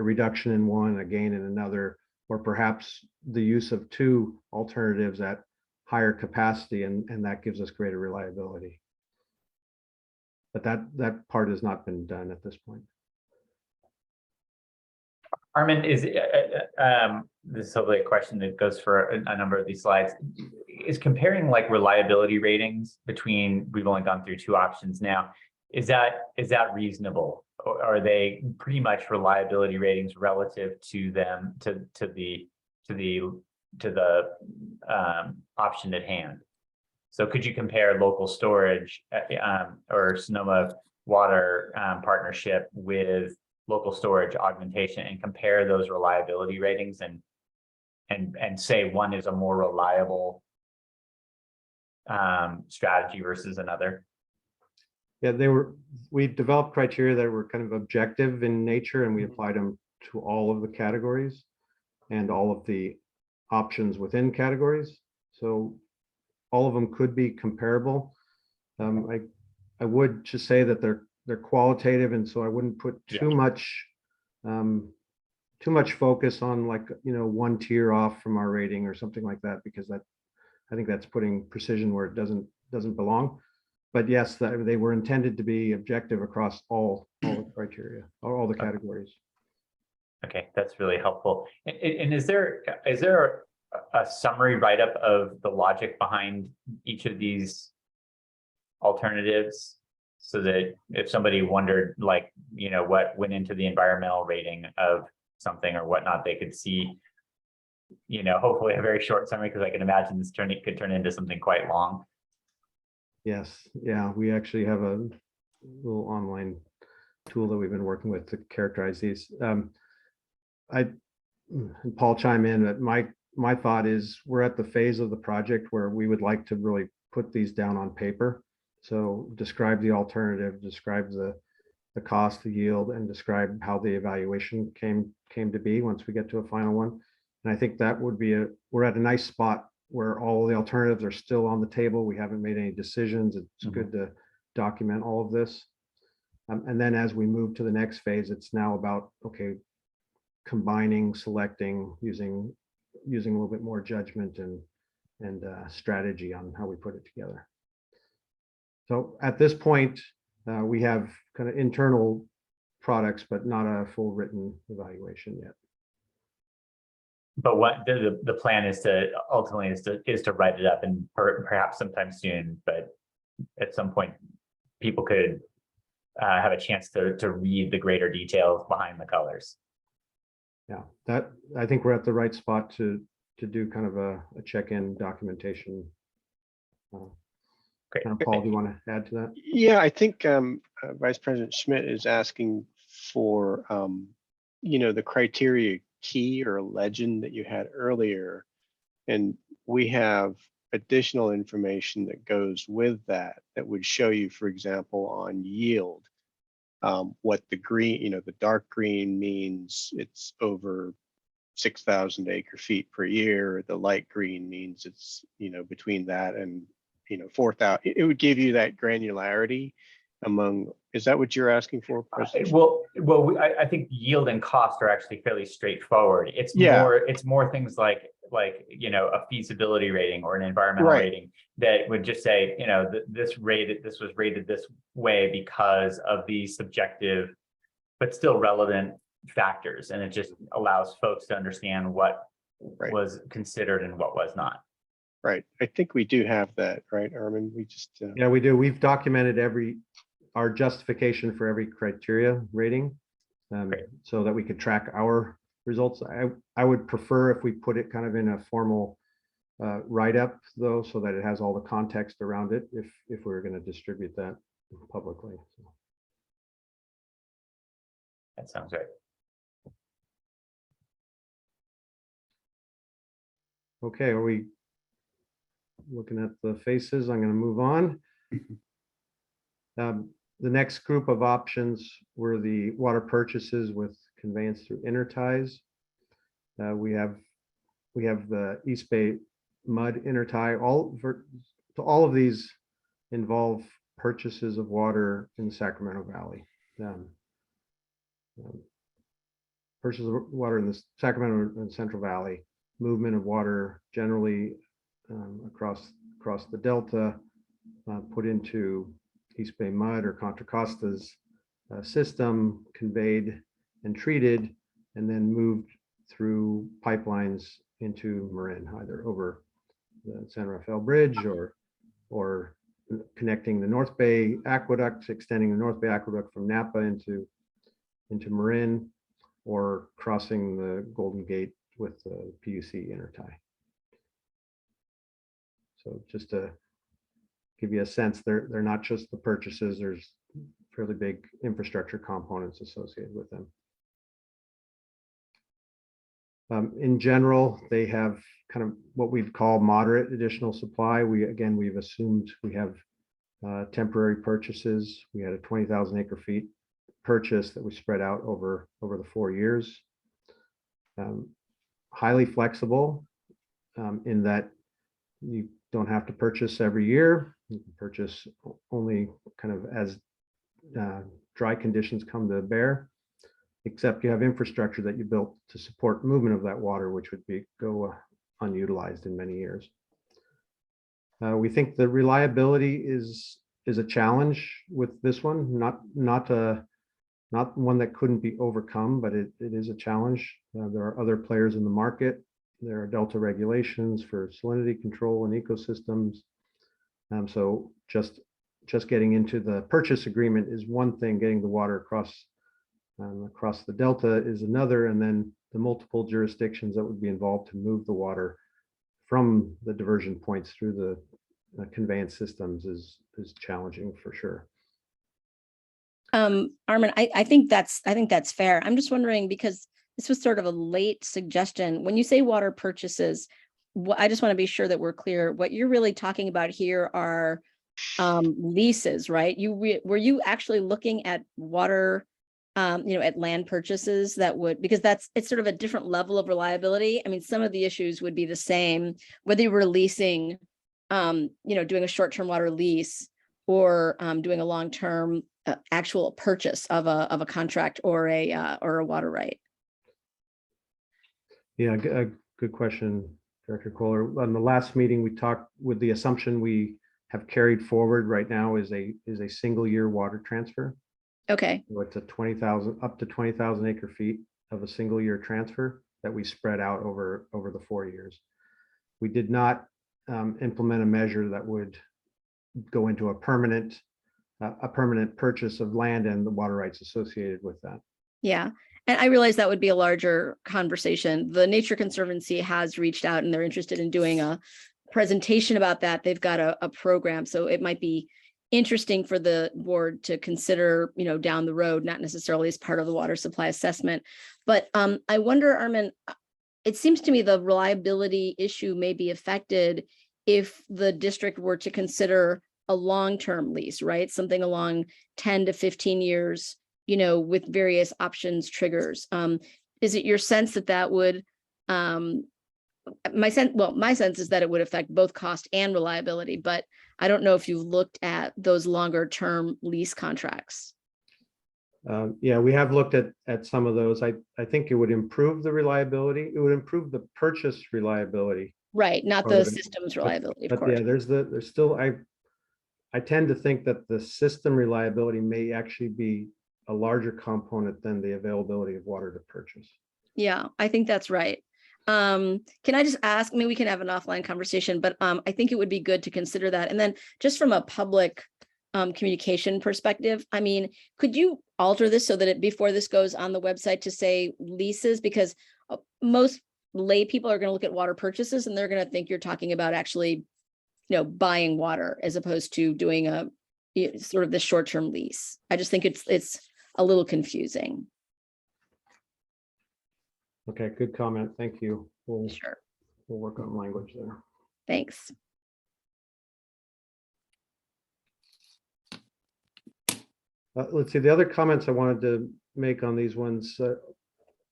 Speaker 6: reduction in one, a gain in another, or perhaps the use of two alternatives at higher capacity, and that gives us greater reliability. But that part has not been done at this point.
Speaker 1: Armin, this is hopefully a question that goes for a number of these slides. Is comparing like reliability ratings between, we've only gone through two options now, is that reasonable? Or are they pretty much reliability ratings relative to them to the option at hand? So could you compare local storage or Sonoma Water partnership with local storage augmentation and compare those reliability ratings and say one is a more reliable strategy versus another?
Speaker 6: Yeah, we developed criteria that were kind of objective in nature, and we applied them to all of the categories and all of the options within categories. So all of them could be comparable. I would just say that they're qualitative, and so I wouldn't put too much focus on like one tier off from our rating or something like that, because I think that's putting precision where it doesn't belong. But yes, they were intended to be objective across all the criteria or all the categories.
Speaker 1: Okay, that's really helpful. And is there a summary write-up of the logic behind each of these alternatives, so that if somebody wondered, like, what went into the environmental rating of something or whatnot, they could see, hopefully a very short summary, because I can imagine this could turn into something quite long.
Speaker 6: Yes, yeah, we actually have a little online tool that we've been working with to characterize these. Paul chime in, but my thought is we're at the phase of the project where we would like to really put these down on paper. So describe the alternative, describe the cost, the yield, and describe how the evaluation came to be once we get to a final one. And I think that would be we're at a nice spot where all the alternatives are still on the table. We haven't made any decisions. It's good to document all of this. And then as we move to the next phase, it's now about, okay, combining, selecting, using a little bit more judgment and strategy on how we put it together. So at this point, we have kind of internal products, but not a full written evaluation yet.
Speaker 1: But what the plan is to ultimately is to write it up, and perhaps sometime soon, but at some point people could have a chance to read the greater details behind the colors.
Speaker 6: Yeah, that I think we're at the right spot to do kind of a check-in documentation.
Speaker 1: Great.
Speaker 6: Paul, do you want to add to that?
Speaker 5: Yeah, I think Vice President Schmidt is asking for the criteria key or legend that you had earlier, and we have additional information that goes with that would show you, for example, on yield, what the green, the dark green means it's over 6,000 acre feet per year. The light green means it's between that and 4,000. It would give you that granularity among. Is that what you're asking for, President?
Speaker 1: I think yield and cost are actually fairly straightforward. It's more things like a feasibility rating or an environmental rating that would just say, this was rated this way because of these subjective but still relevant factors, and it just allows folks to understand what was considered and what was not. Right.
Speaker 5: I think we do have that, right, Armin? We just
Speaker 6: yeah, we do. We've documented our justification for every criteria rating,
Speaker 1: Great.
Speaker 6: so that we could track our results. I would prefer if we put it kind of in a formal write-up though, so that it has all the context around it if we were going to distribute that publicly.
Speaker 1: That sounds great.
Speaker 6: Okay, are we looking at the faces? I'm going to move on. The next group of options were the water purchases with conveyance through interties. We have the East Bay mud intertie. All of these involve purchases of water in the Sacramento Valley. Purchases of water in the Sacramento and Central Valley, movement of water generally across the Delta, put into East Bay mud or Contra Costa's system, conveyed and treated, and then moved through pipelines into Marin, either over the San Rafael Bridge or connecting the North Bay Aqueduct, extending the North Bay Aqueduct from Napa into Marin, or crossing the Golden Gate with the PUC intertie. So just to give you a sense, they're not just the purchases, there's fairly big infrastructure components associated with them. In general, they have kind of what we'd call moderate additional supply. We've assumed we have temporary purchases. We had a 20,000 acre feet purchase that we spread out over the 4 years. Highly flexible in that you don't have to purchase every year. You can purchase only kind of as dry conditions come to bear, except you have infrastructure that you built to support movement of that water, which would go unutilized in many years. We think the reliability is a challenge with this one, not one that couldn't be overcome, but it is a challenge. There are other players in the market. There are Delta regulations for salinity control and ecosystems. So just getting into the purchase agreement is one thing, getting the water across the Delta is another, and then the multiple jurisdictions that would be involved to move the water from the diversion points through the conveyance systems is challenging for sure.
Speaker 8: Armin, I think that's fair. I'm just wondering, because this was sort of a late suggestion. When you say water purchases, I just want to be sure that we're clear. What you're really talking about here are leases, right? Were you actually looking at water, at land purchases that would, because it's sort of a different level of reliability. I mean, some of the issues would be the same, whether you were leasing, doing a short-term water lease or doing a long-term actual purchase of a contract or a water right.
Speaker 6: Yeah, good question, Director Kohler. On the last meeting, we talked with the assumption we have carried forward right now is a single year water transfer.
Speaker 8: Okay.
Speaker 6: So it's up to 20,000 acre feet of a single year transfer that we spread out over the 4 years. We did not implement a measure that would go into a permanent purchase of land and the water rights associated with that.
Speaker 8: Yeah. And I realize that would be a larger conversation. The Nature Conservancy has reached out and they're interested in doing a presentation about that. They've got a program, so it might be interesting for the board to consider, down the road, not necessarily as part of the water supply assessment. But I wonder, Armin, it seems to me the reliability issue may be affected if the district were to consider a long-term lease, right? Something along 10 to 15 years, with various options triggers. Is it your sense that would, my sense is that it would affect both cost and reliability, but I don't know if you've looked at those longer term lease contracts.
Speaker 6: Yeah, we have looked at some of those. I think it would improve the reliability. It would improve the purchase reliability.
Speaker 8: Right, not the system's reliability, of course.
Speaker 6: Yeah, there's still, I tend to think that the system reliability may actually be a larger component than the availability of water to purchase.
Speaker 8: Yeah, I think that's right. Can I just ask, we can have an offline conversation, but I think it would be good to consider that. And then just from a public communication perspective, I mean, could you alter this so that it, before this goes on the website, to say leases? Because most lay people are going to look at water purchases and they're going to think you're talking about actually, buying water as opposed to doing a sort of the short-term lease. I just think it's a little confusing.
Speaker 6: Okay, good comment. Thank you.
Speaker 8: Sure.
Speaker 6: We'll work on language there.
Speaker 8: Thanks.
Speaker 6: Let's see, the other comments I wanted to make on these ones,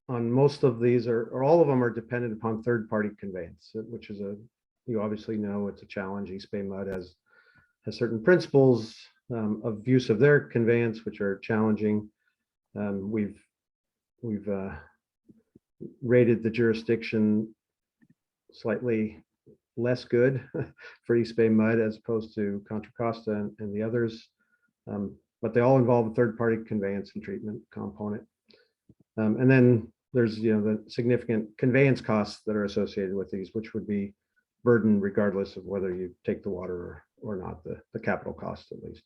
Speaker 6: on most of these or all of them are dependent upon third-party conveyance, which is you obviously know it's a challenge. East Bay Mud has certain principles of use of their conveyance, which are challenging. We've rated the jurisdiction slightly less good for East Bay Mud as opposed to Contra Costa and the others. But they all involve a third-party conveyance and treatment component. And then there's the significant conveyance costs that are associated with these, which would be burdened regardless of whether you take the water or not, the capital cost at least.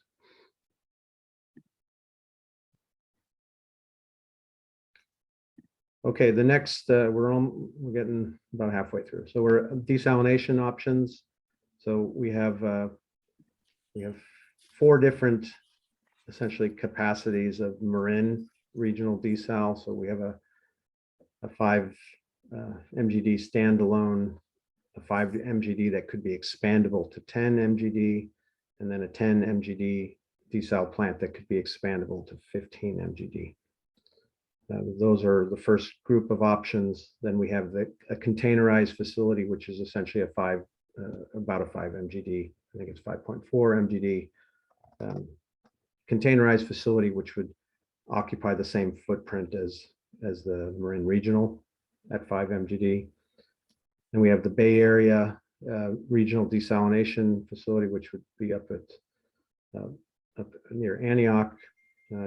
Speaker 6: Okay, the next, we're getting about halfway through. So we're desalination options. So we have 4 different essentially capacities of Marin regional desal. So we have a 5 MGD standalone, a 5 MGD that could be expandable to 10 MGD, and then a 10 MGD desal plant that could be expandable to 15 MGD. Those are the first group of options. Then we have a containerized facility, which is essentially about a 5 MGD. I think it's 5.4 MGD. Containerized facility, which would occupy the same footprint as the Marin Regional at 5 MGD. And we have the Bay Area Regional Desalination Facility, which would be up near Antioch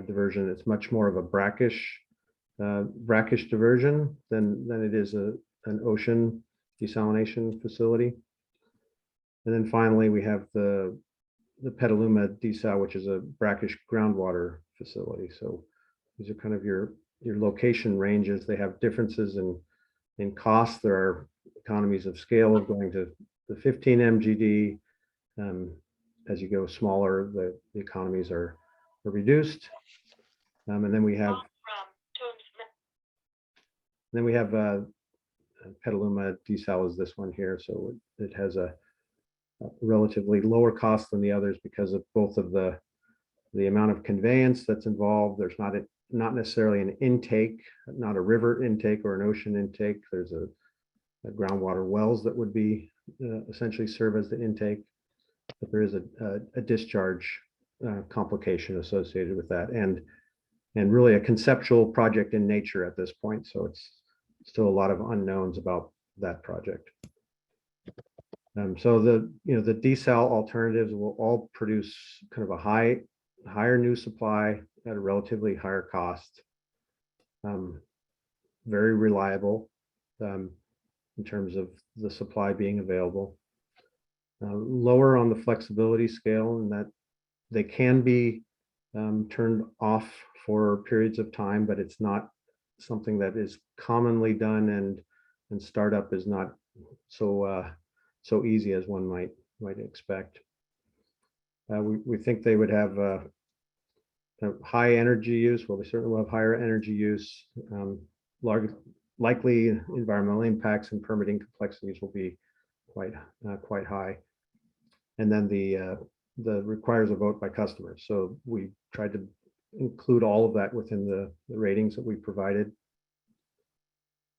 Speaker 6: diversion. It's much more of a brackish diversion than it is an ocean desalination facility. And then finally, we have the Petaluma desal, which is a brackish groundwater facility. So these are kind of your location ranges. They have differences in cost. There are economies of scale of going to the 15 MGD. As you go smaller, the economies are reduced. And then we have Petaluma desal is this one here. So it has a relatively lower cost than the others because of both of the amount of conveyance that's involved. There's not necessarily an intake, not a river intake or an ocean intake. There's a groundwater wells that would be essentially serve as the intake, but there is a discharge complication associated with that, and really a conceptual project in nature at this point. So it's still a lot of unknowns about that project. So the desal alternatives will all produce kind of a higher new supply at a relatively higher cost, very reliable in terms of the supply being available, lower on the flexibility scale, in that they can be turned off for periods of time, but it's not something that is commonly done, and startup is not so easy as one might expect. We think they would have high energy use. Well, they certainly will have higher energy use. Likely environmental impacts and permitting complexities will be quite high. And then the requires a vote by customers. So we tried to include all of that within the ratings that we provided.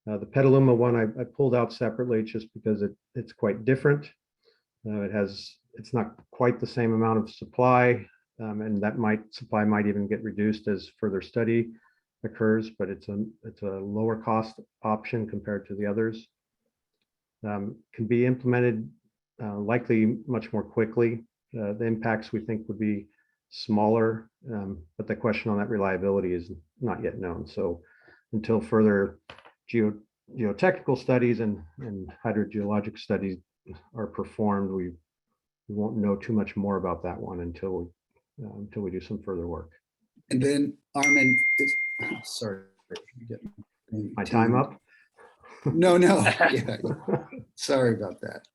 Speaker 6: The Petaluma one I pulled out separately just because it's quite different. It's not quite the same amount of supply, and that supply might even get reduced as further study occurs, but it's a lower cost option compared to the others. Can be implemented likely much more quickly. The impacts we think would be smaller, but the question on that reliability is not yet known. So until further geotechnical studies and hydrogeologic studies are performed, we won't know too much more about that one until until we do some further work.
Speaker 3: And then Armin, sorry.
Speaker 6: My time up?
Speaker 3: No, yeah, sorry about that.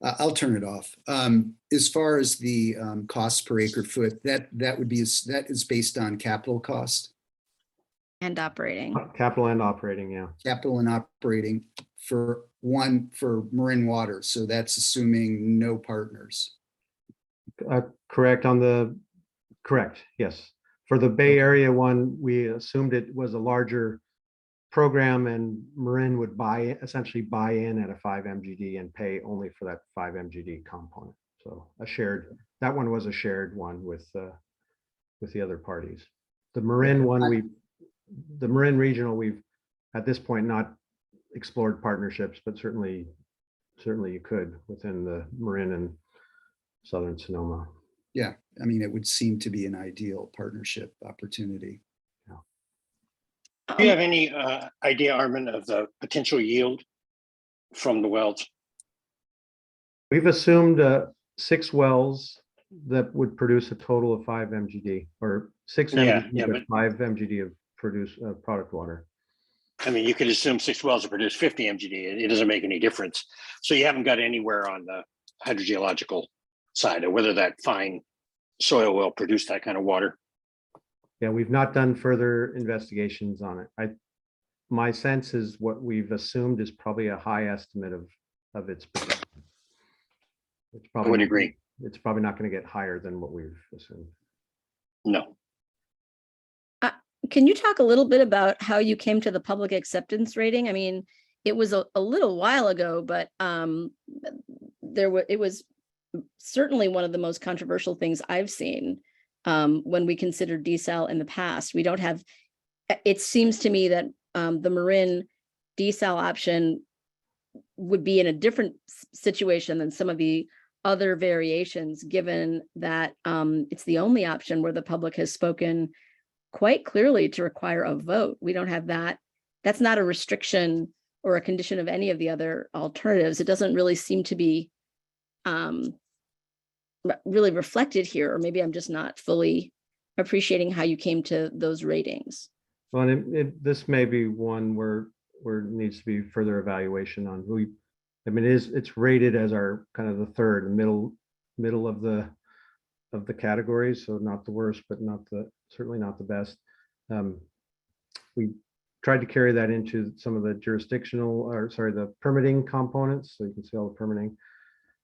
Speaker 3: I'll turn it off. As far as the cost per acre foot, that is based on capital cost,
Speaker 8: And operating.
Speaker 6: Capital and operating, yeah.
Speaker 3: capital and operating for Marin Water. So that's assuming no partners.
Speaker 6: Correct, yes. For the Bay Area one, we assumed it was a larger program and Marin would essentially buy in at a 5 MGD and pay only for that 5 MGD component. So that one was a shared one with the other parties. The Marin one, the Marin regional, we've at this point not explored partnerships, but certainly you could within the Marin and Southern Sonoma.
Speaker 3: Yeah, I mean, it would seem to be an ideal partnership opportunity.
Speaker 9: Do you have any idea, Armin, of the potential yield from the wells?
Speaker 6: We've assumed 6 wells that would produce a total of 5 MGD or 6 MGD, but 5 MGD of product water.
Speaker 9: I mean, you could assume 6 wells will produce 50 MGD. It doesn't make any difference. So you haven't got anywhere on the hydrogeological side of whether that fine soil will produce that kind of water.
Speaker 6: Yeah, we've not done further investigations on it. My sense is what we've assumed is probably a high estimate of its potential.
Speaker 9: I would agree.
Speaker 6: It's probably not going to get higher than what we've assumed.
Speaker 9: No.
Speaker 8: Can you talk a little bit about how you came to the public acceptance rating? I mean, it was a little while ago, but it was certainly one of the most controversial things I've seen when we considered desal in the past. We don't have, it seems to me that the Marin desal option would be in a different situation than some of the other variations, given that it's the only option where the public has spoken quite clearly to require a vote. We don't have that. That's not a restriction or a condition of any of the other alternatives. It doesn't really seem to be really reflected here, or maybe I'm just not fully appreciating how you came to those ratings.
Speaker 6: Well, and this may be one where needs to be further evaluation on who. I mean, it's rated as our kind of the third, middle of the categories, so not the worst, but certainly not the best. We tried to carry that into some of the the permitting components, so you can see all the permitting.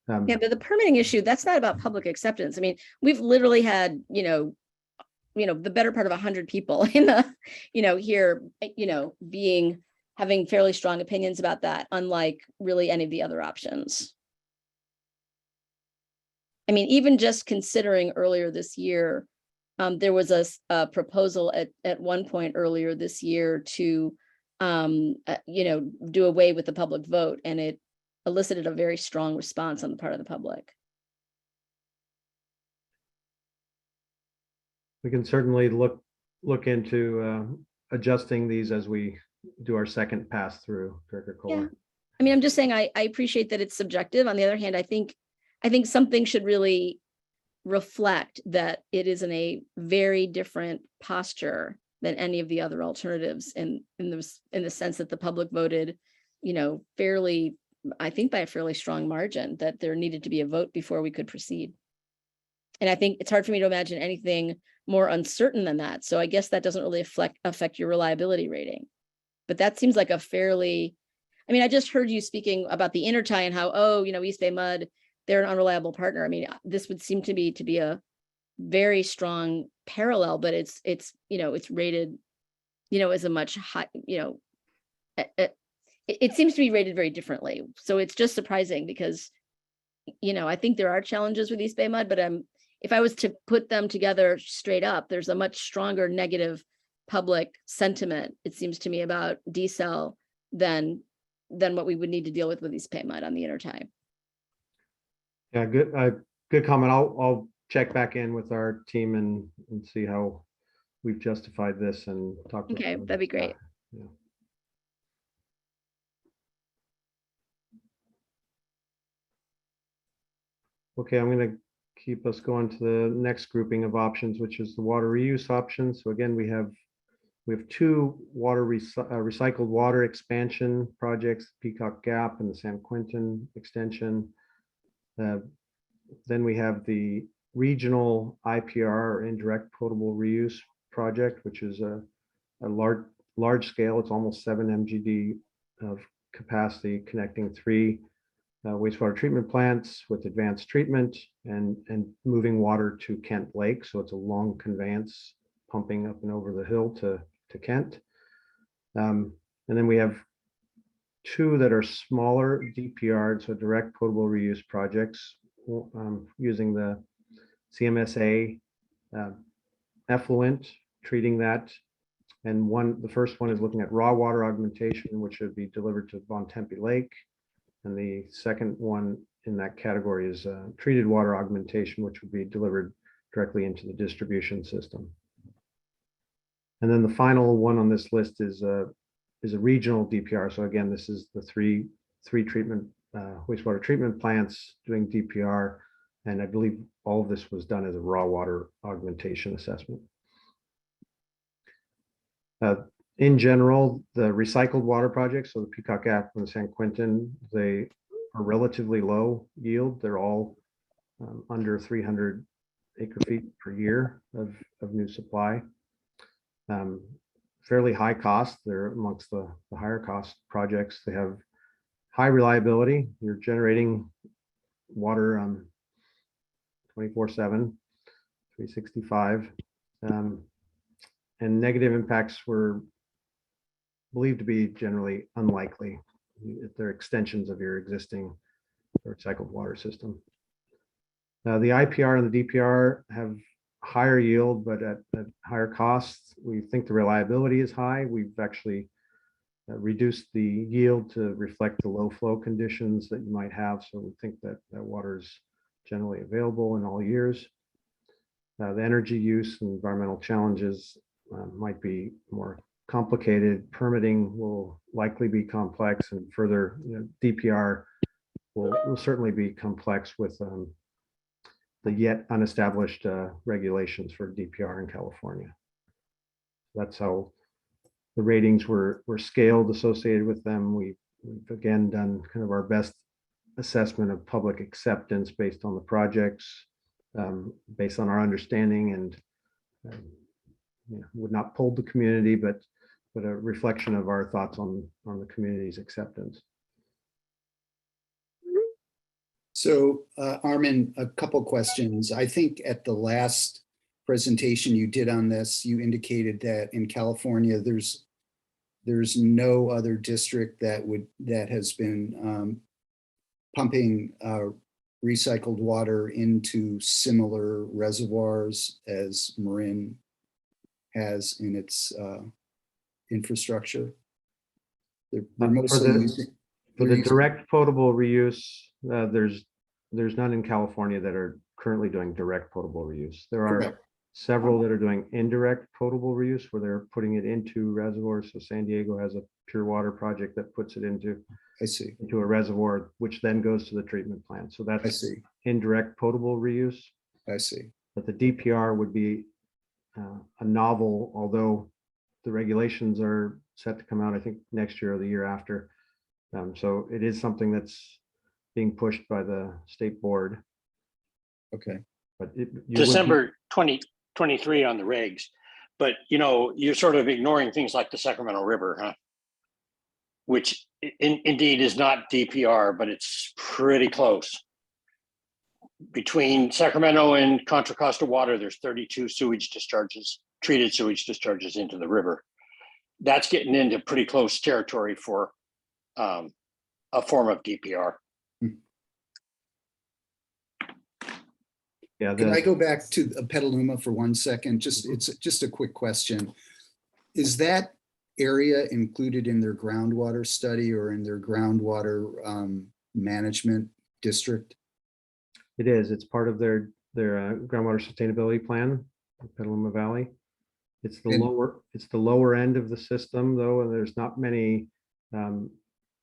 Speaker 8: Yeah, but the permitting issue, that's not about public acceptance. I mean, we've literally had, the better part of 100 people in the, here, having fairly strong opinions about that, unlike really any of the other options. I mean, even just considering earlier this year, there was a proposal at one point earlier this year to, do away with the public vote, and it elicited a very strong response on the part of the public.
Speaker 6: We can certainly look into adjusting these as we do our second pass through, Director Kohler.
Speaker 8: Yeah. I mean, I'm just saying I appreciate that it's subjective. On the other hand, I think something should really reflect that it is in a very different posture than any of the other alternatives in the sense that the public voted, fairly, I think by a fairly strong margin, that there needed to be a vote before we could proceed. And I think it's hard for me to imagine anything more uncertain than that. So I guess that doesn't really affect your reliability rating. But that seems like a fairly, I mean, I just heard you speaking about the intertie and how, East Bay Mud, they're an unreliable partner. I mean, this would seem to be a very strong parallel, but it's rated, as a much high, it seems to be rated very differently. So it's just surprising because, I think there are challenges with East Bay Mud, but if I was to put them together straight up, there's a much stronger negative public sentiment, it seems to me, about desal than what we would need to deal with East Bay Mud on the intertie.
Speaker 6: Yeah, good comment. I'll check back in with our team and see how we've justified this and talk.
Speaker 8: Okay, that'd be great.
Speaker 6: Yeah. Okay, I'm going to keep us going to the next grouping of options, which is the water reuse options. So again, we have two recycled water expansion projects, Peacock Gap and the San Quentin extension. Then we have the regional IPR, or indirect potable reuse project, which is a large scale. It's almost 7 MGD of capacity, connecting 3 wastewater treatment plants with advanced treatment and moving water to Kent Lake. So it's a long conveyance pumping up and over the hill to Kent. And then we have 2 that are smaller DPR, so direct potable reuse projects, using the CMSA effluent, treating that. And the first one is looking at raw water augmentation, which should be delivered to Bon Tempe Lake. And the second one in that category is treated water augmentation, which would be delivered directly into the distribution system. And then the final one on this list is a regional DPR. So again, this is the three treatment wastewater treatment plants doing DPR. And I believe all of this was done as a raw water augmentation assessment. In general, the recycled water projects, so the Peacock Gap and the San Quentin, they are relatively low yield. They're all under 300 acre feet per year of new supply. Fairly high cost. They're amongst the higher cost projects. They have high reliability. You're generating water 24/7, 365. And negative impacts were believed to be generally unlikely. They're extensions of your existing recycled water system. The IPR and the DPR have higher yield, but at higher costs. We think the reliability is high. We've actually reduced the yield to reflect the low flow conditions that you might have. So we think that water is generally available in all years. The energy use and environmental challenges might be more complicated. Permitting will likely be complex, and further, DPR will certainly be complex with the yet unestablished regulations for DPR in California. That's how the ratings were scaled associated with them. We've again done kind of our best assessment of public acceptance based on the projects, based on our understanding, and would not poll the community, but a reflection of our thoughts on the community's acceptance.
Speaker 3: So Armin, a couple questions. I think at the last presentation you did on this, you indicated that in California, there's no other district that has been pumping recycled water into similar reservoirs as Marin has in its infrastructure. They're mostly using,
Speaker 6: for the direct potable reuse, there's none in California that are currently doing direct potable reuse. There are
Speaker 3: correct.
Speaker 6: several that are doing indirect potable reuse, where they're putting it into reservoirs. So San Diego has a pure water project that puts it into a reservoir, which then goes to the treatment plant. So that's indirect potable reuse.
Speaker 3: I see.
Speaker 6: But the DPR would be a novel, although the regulations are set to come out, I think, next year or the year after. So it is something that's being pushed by the state board.
Speaker 3: Okay.
Speaker 6: But
Speaker 9: December 2023 on the regs, but you're sort of ignoring things like the Sacramento River, huh? Which indeed is not DPR, but it's pretty close. Between Sacramento and Contra Costa Water, there's 32 sewage discharges, treated sewage discharges into the river. That's getting into pretty close territory for a form of DPR.
Speaker 6: Yeah.
Speaker 3: Can I go back to Petaluma for 1 second? It's just a quick question. Is that area included in their groundwater study or in their groundwater management district?
Speaker 6: It is. It's part of their groundwater sustainability plan, Petaluma Valley. It's the lower end of the system, though, and there's not many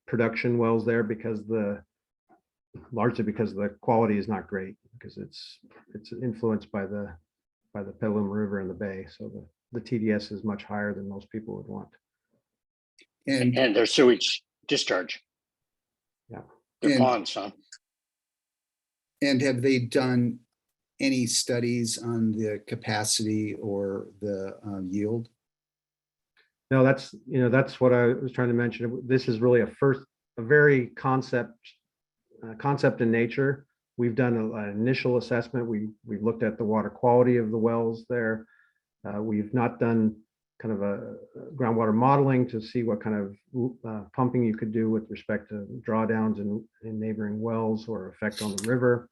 Speaker 6: production wells there largely because the quality is not great. because it's influenced by the Petaluma River and the bay. So the TDS is much higher than most people would want.
Speaker 3: And,
Speaker 9: And their sewage discharge.
Speaker 6: Yeah.
Speaker 9: Their
Speaker 3: And-
Speaker 9: ponds, huh?
Speaker 3: and have they done any studies on the capacity or the yield?
Speaker 6: No, that's what I was trying to mention. This is really a very concept in nature. We've done an initial assessment. We've looked at the water quality of the wells there. We've not done kind of a groundwater modeling to see what kind of pumping you could do with respect to drawdowns in neighboring wells or effect on the river.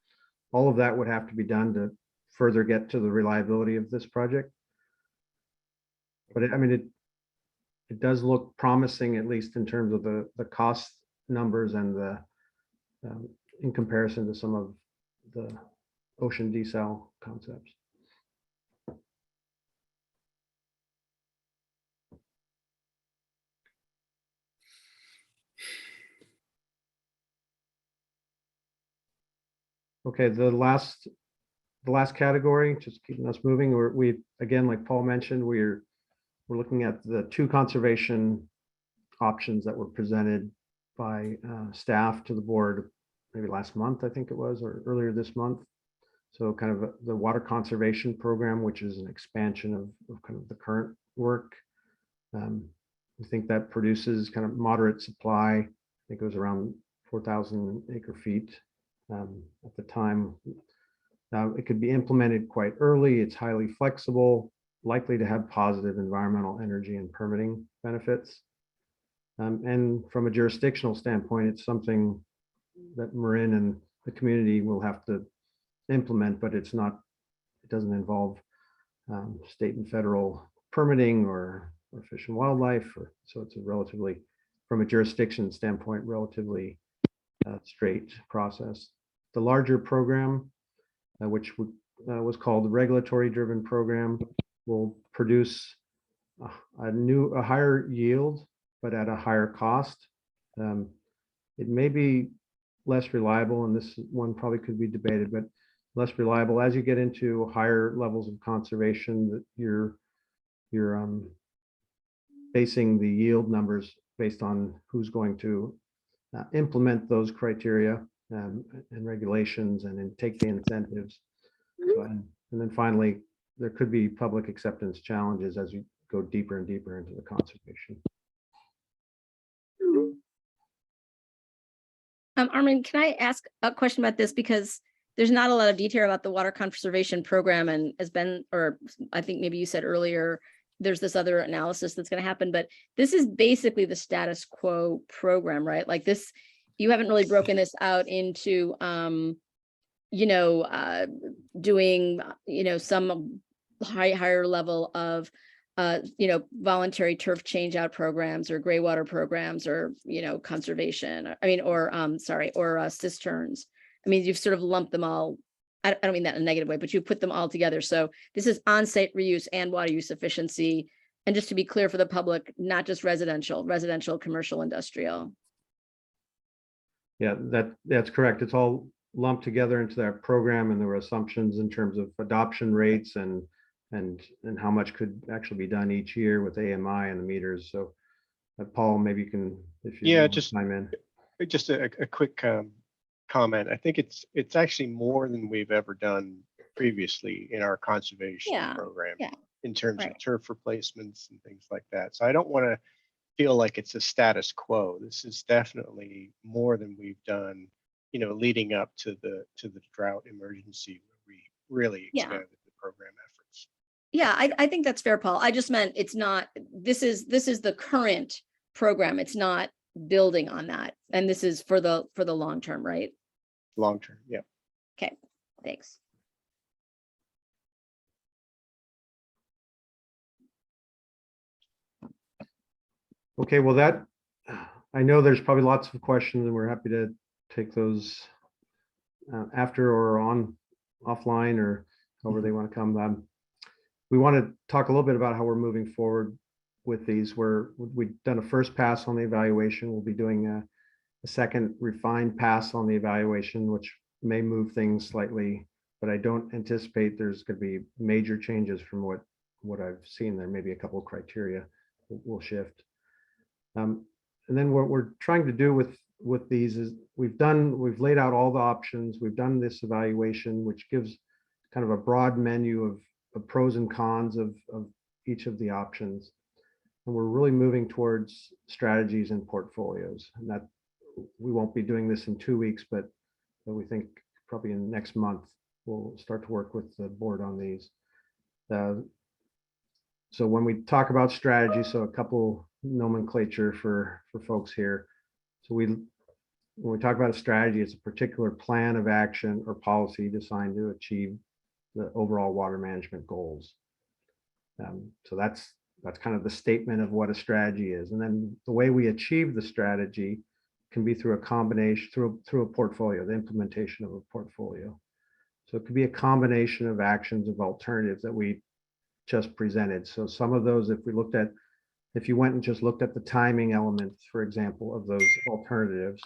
Speaker 6: All of that would have to be done to further get to the reliability of this project. But it does look promising, at least in terms of the cost numbers and the in comparison to some of the ocean desal concepts. Okay, the last category, just keeping us moving. We again, like Paul mentioned, we're looking at the 2 conservation options that were presented by staff to the board maybe last month, I think it was, or earlier this month. So kind of the water conservation program, which is an expansion of kind of the current work. We think that produces kind of moderate supply. I think it was around 4,000 acre feet at the time. It could be implemented quite early. It's highly flexible, likely to have positive environmental, energy, and permitting benefits. And from a jurisdictional standpoint, it's something that Marin and the community will have to implement, but it doesn't involve state and federal permitting or fish and wildlife. So it's a relatively, from a jurisdiction standpoint, relatively straight process. The larger program, which was called the regulatory driven program, will produce a higher yield, but at a higher cost. It may be less reliable, and this one probably could be debated, but less reliable as you get into higher levels of conservation, that you're basing the yield numbers based on who's going to implement those criteria and regulations and then take the incentives. And then finally, there could be public acceptance challenges as you go deeper and deeper into the conservation.
Speaker 8: Armin, can I ask a question about this? Because there's not a lot of detail about the water conservation program, and has been, or I think maybe you said earlier, there's this other analysis that's going to happen, but this is basically the status quo program, right? Like this, you haven't really broken this out into, doing, some higher level of, voluntary turf change out programs or gray water programs or, conservation, or cisterns. I mean, you've sort of lumped them all. I don't mean that in a negative way, but you put them all together. So this is on-site reuse and water use efficiency. And just to be clear for the public, not just residential, commercial, industrial.
Speaker 6: Yeah, that's correct. It's all lumped together into that program, and there were assumptions in terms of adoption rates and how much could actually be done each year with AMI and the meters. So Paul, maybe you can, if you want to chime in.
Speaker 5: Just a quick comment. I think it's actually more than we've ever done previously in our conservation program in terms of turf replacements and things like that. So I don't want to feel like it's a status quo. This is definitely more than we've done, leading up to the drought emergency where we really expanded the program efforts.
Speaker 8: Yeah, I think that's fair, Paul. I just meant it's not, this is the current program. It's not building on that. And this is for the long term, right?
Speaker 5: Long term, yeah.
Speaker 8: Okay, thanks.
Speaker 6: Okay, well I know there's probably lots of questions, and we're happy to take those after or offline or however they want to come. We want to talk a little bit about how we're moving forward with these. We've done a first pass on the evaluation. We'll be doing a second refined pass on the evaluation, which may move things slightly but I don't anticipate there's going to be major changes from what I've seen. There may be a couple of criteria will shift. And then what we're trying to do with these is we've laid out all the options. We've done this evaluation, which gives kind of a broad menu of pros and cons of each of the options. And we're really moving towards strategies and portfolios. And that we won't be doing this in 2 weeks, but we think probably in next month, we'll start to work with the board on these. So when we talk about strategy, so a couple nomenclature for folks here. So when we talk about a strategy, it's a particular plan of action or policy designed to achieve the overall water management goals. So that's kind of the statement of what a strategy is. And then the way we achieve the strategy can be through a combination, through a portfolio, the implementation of a portfolio. So it could be a combination of actions of alternatives that we just presented. So some of those, if you went and just looked at the timing elements, for example, of those alternatives,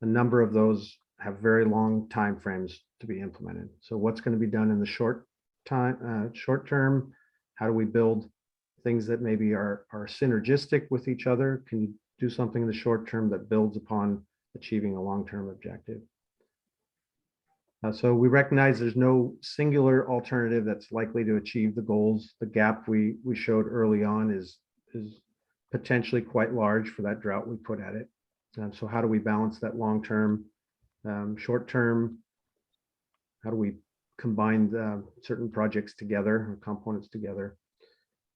Speaker 6: a number of those have very long timeframes to be implemented. So what's going to be done in the short term? How do we build things that maybe are synergistic with each other? Can you do something in the short term that builds upon achieving a long-term objective? So we recognize there's no singular alternative that's likely to achieve the goals. The gap we showed early on is potentially quite large for that drought we put at it. So how do we balance that long-term, short-term? How do we combine certain projects together or components together?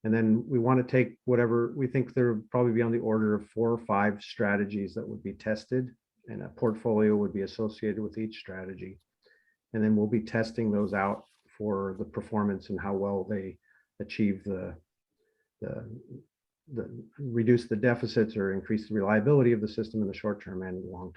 Speaker 6: And then we want to take whatever we think there will probably be on the order of 4 or 5 strategies that would be tested, and a portfolio would be associated with each strategy. And then we'll be testing those out for the performance and how well they achieve the reduce the deficits or increase the reliability of the system in the short term and the long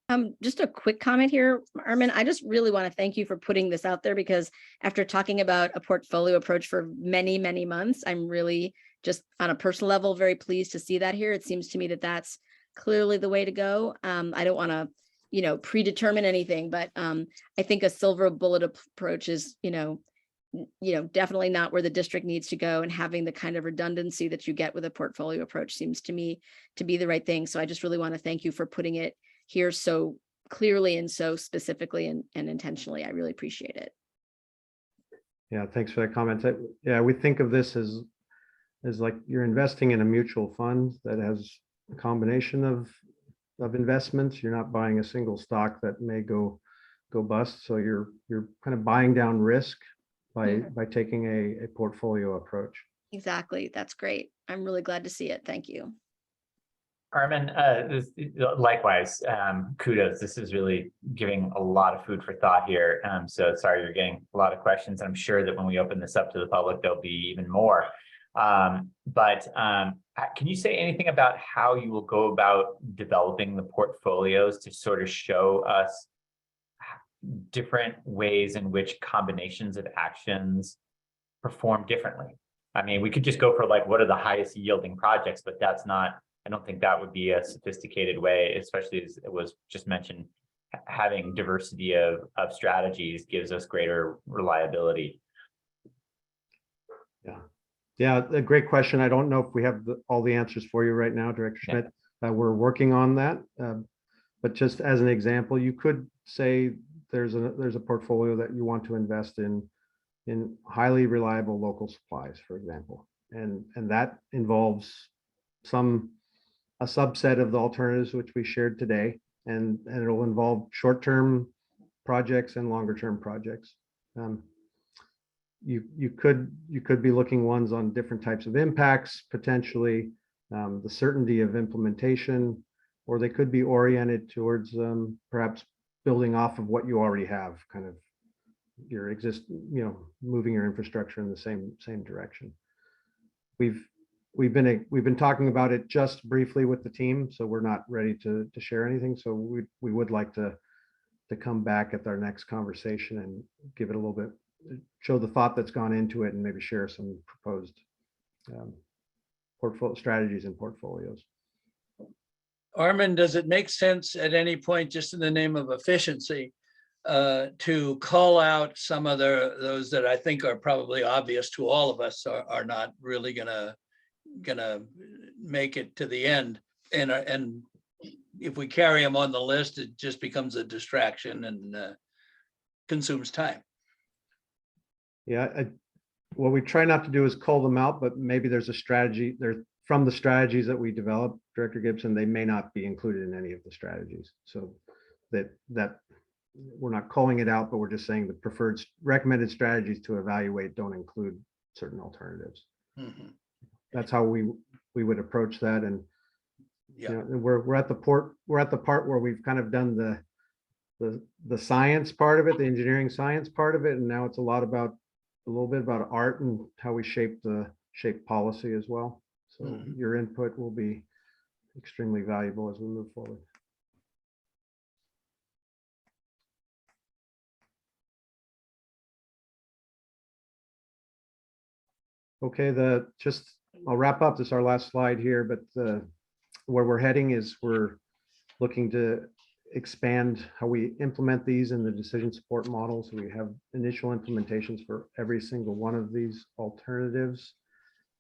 Speaker 6: term.
Speaker 8: Just a quick comment here, Armin. I just really want to thank you for putting this out there, because after talking about a portfolio approach for many, many months, I'm really just on a personal level very pleased to see that here. It seems to me that that's clearly the way to go. I don't want to, predetermine anything, but I think a silver bullet approach is, definitely not where the district needs to go, and having the kind of redundancy that you get with a portfolio approach seems to me to be the right thing. So I just really want to thank you for putting it here so clearly and so specifically and intentionally. I really appreciate it.
Speaker 6: Yeah, thanks for that comment. Yeah, we think of this as like you're investing in a mutual fund that has a combination of investments. You're not buying a single stock that may go bust. So you're kind of buying down risk by taking a portfolio approach.
Speaker 8: Exactly. That's great. I'm really glad to see it. Thank you.
Speaker 1: Armin, likewise, kudos. This is really giving a lot of food for thought here. So sorry you're getting a lot of questions. I'm sure that when we open this up to the public, there'll be even more. But can you say anything about how you will go about developing the portfolios to sort of show us different ways in which combinations of actions perform differently? I mean, we could just go for like, what are the highest yielding projects, but that's not, I don't think that would be a sophisticated way, especially as it was just mentioned, having diversity of strategies gives us greater reliability.
Speaker 6: Yeah, a great question. I don't know if we have all the answers for you right now, Director Schmidt. We're working on that. But just as an example, you could say there's a portfolio that you want to invest in highly reliable local supplies, for example. And that involves a subset of the alternatives which we shared today, and it'll involve short-term projects and longer-term projects. You could be looking ones on different types of impacts, potentially the certainty of implementation, or they could be oriented towards perhaps building off of what you already have, kind of your moving your infrastructure in the same direction. We've been talking about it just briefly with the team, so we're not ready to share anything. So we would like to come back at our next conversation and give it a little bit, show the thought that's gone into it, and maybe share some proposed portfolio strategies and portfolios.
Speaker 7: Armin, does it make sense at any point, just in the name of efficiency, to call out some of those that I think are probably obvious to all of us are not really gonna make it to the end, and if we carry them on the list, it just becomes a distraction and consumes time.
Speaker 6: Yeah, what we try not to do is call them out, but maybe there's a strategy there from the strategies that we developed, Director Gibson, they may not be included in any of the strategies. So that we're not calling it out, but we're just saying the preferred recommended strategies to evaluate don't include certain alternatives.
Speaker 7: Mhm.
Speaker 6: That's how we would approach that. And
Speaker 7: Yeah.
Speaker 6: you know, we're at the part where we've kind of done the science part of it, the engineering science part of it, and now it's a little bit about art and how we shape policy as well. So
Speaker 7: Mhm.
Speaker 6: your input will be extremely valuable as we move forward. Okay, I'll wrap up. This is our last slide here, but where we're heading is we're looking to expand how we implement these in the decision support models. We have initial implementations for every single one of these alternatives,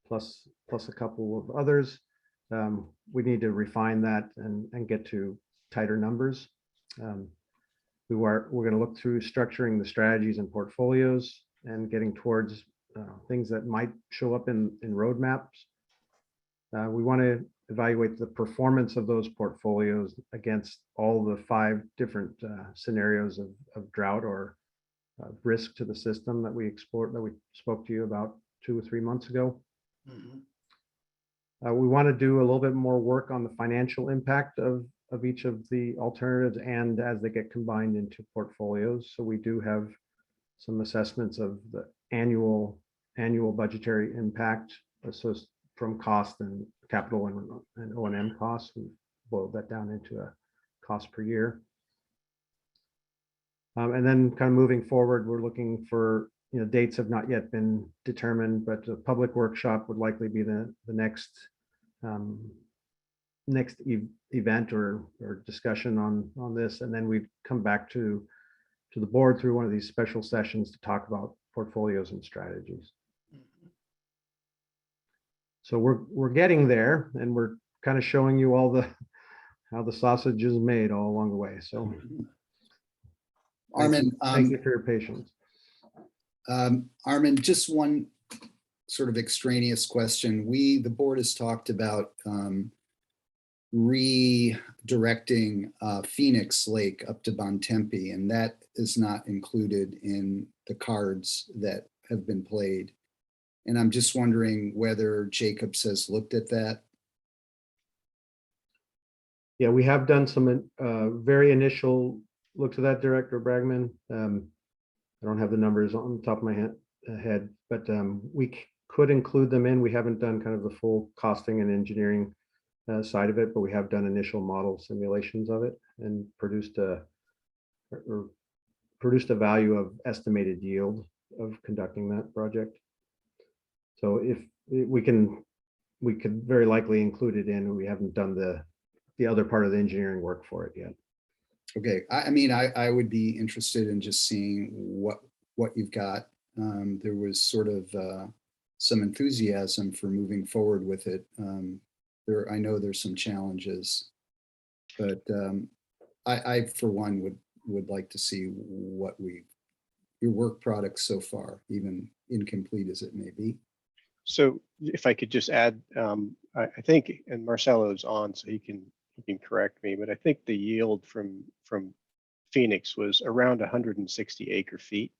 Speaker 6: plus a couple of others. We need to refine that and get to tighter numbers. We're going to look through structuring the strategies and portfolios and getting towards things that might show up in roadmaps. We want to evaluate the performance of those portfolios against all the 5 different scenarios of drought or risk to the system that we spoke to you about 2 or 3 months ago.
Speaker 7: Mhm.
Speaker 6: We want to do a little bit more work on the financial impact of each of the alternatives and as they get combined into portfolios. So we do have some assessments of the annual budgetary impact from cost and capital and O&M costs. We boiled that down into a cost per year. And then kind of moving forward, we're looking for, dates have not yet been determined, but a public workshop would likely be the next event or discussion on this. And then we'd come back to the board through one of these special sessions to talk about portfolios and strategies. So we're getting there, and we're kind of showing you all how the sausage is made all along the way. So
Speaker 3: Armin,
Speaker 6: thank you for your patience.
Speaker 3: Armin, just one sort of extraneous question. The board has talked about redirecting Phoenix Lake up to Bontempi, and that is not included in the cards that have been played. And I'm just wondering whether Jacobs has looked at that.
Speaker 6: Yeah, we have done some very initial looks at that, Director Bragman. I don't have the numbers on the top of my head, but we could include them in. We haven't done kind of the full costing and engineering side of it, but we have done initial model simulations of it and produced a value of estimated yield of conducting that project. So if we could very likely include it in. We haven't done the other part of the engineering work for it yet.
Speaker 3: Okay, I mean, I would be interested in just seeing what you've got. There was sort of some enthusiasm for moving forward with it. I know there's some challenges, but I for one would like to see your work product so far, even incomplete as it may be.
Speaker 5: So if I could just add, I think, and Marcelo's on, so he can correct me, but I think the yield from Phoenix was around 160 acre feet.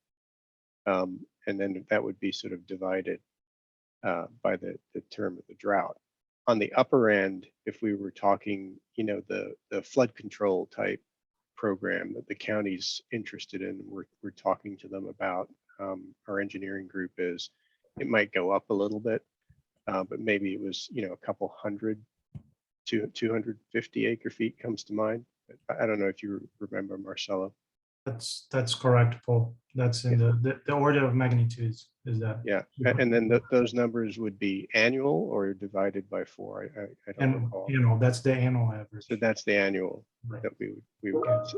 Speaker 5: And then that would be sort of divided by the term of the drought. On the upper end, if we were talking, the flood control type program that the county's interested in, we're talking to them about, our engineering group is, it might go up a little bit, but maybe it was, a couple hundred to 250 acre feet comes to mind. I don't know if you remember, Marcelo.
Speaker 10: That's correct, Paul. That's in the order of magnitude is that.
Speaker 5: Yeah, and then those numbers would be annual or divided by 4. I don't
Speaker 10: And,
Speaker 5: recall.
Speaker 10: you know, that's the annual average.
Speaker 5: So that's the annual
Speaker 10: Right.
Speaker 5: that we would get.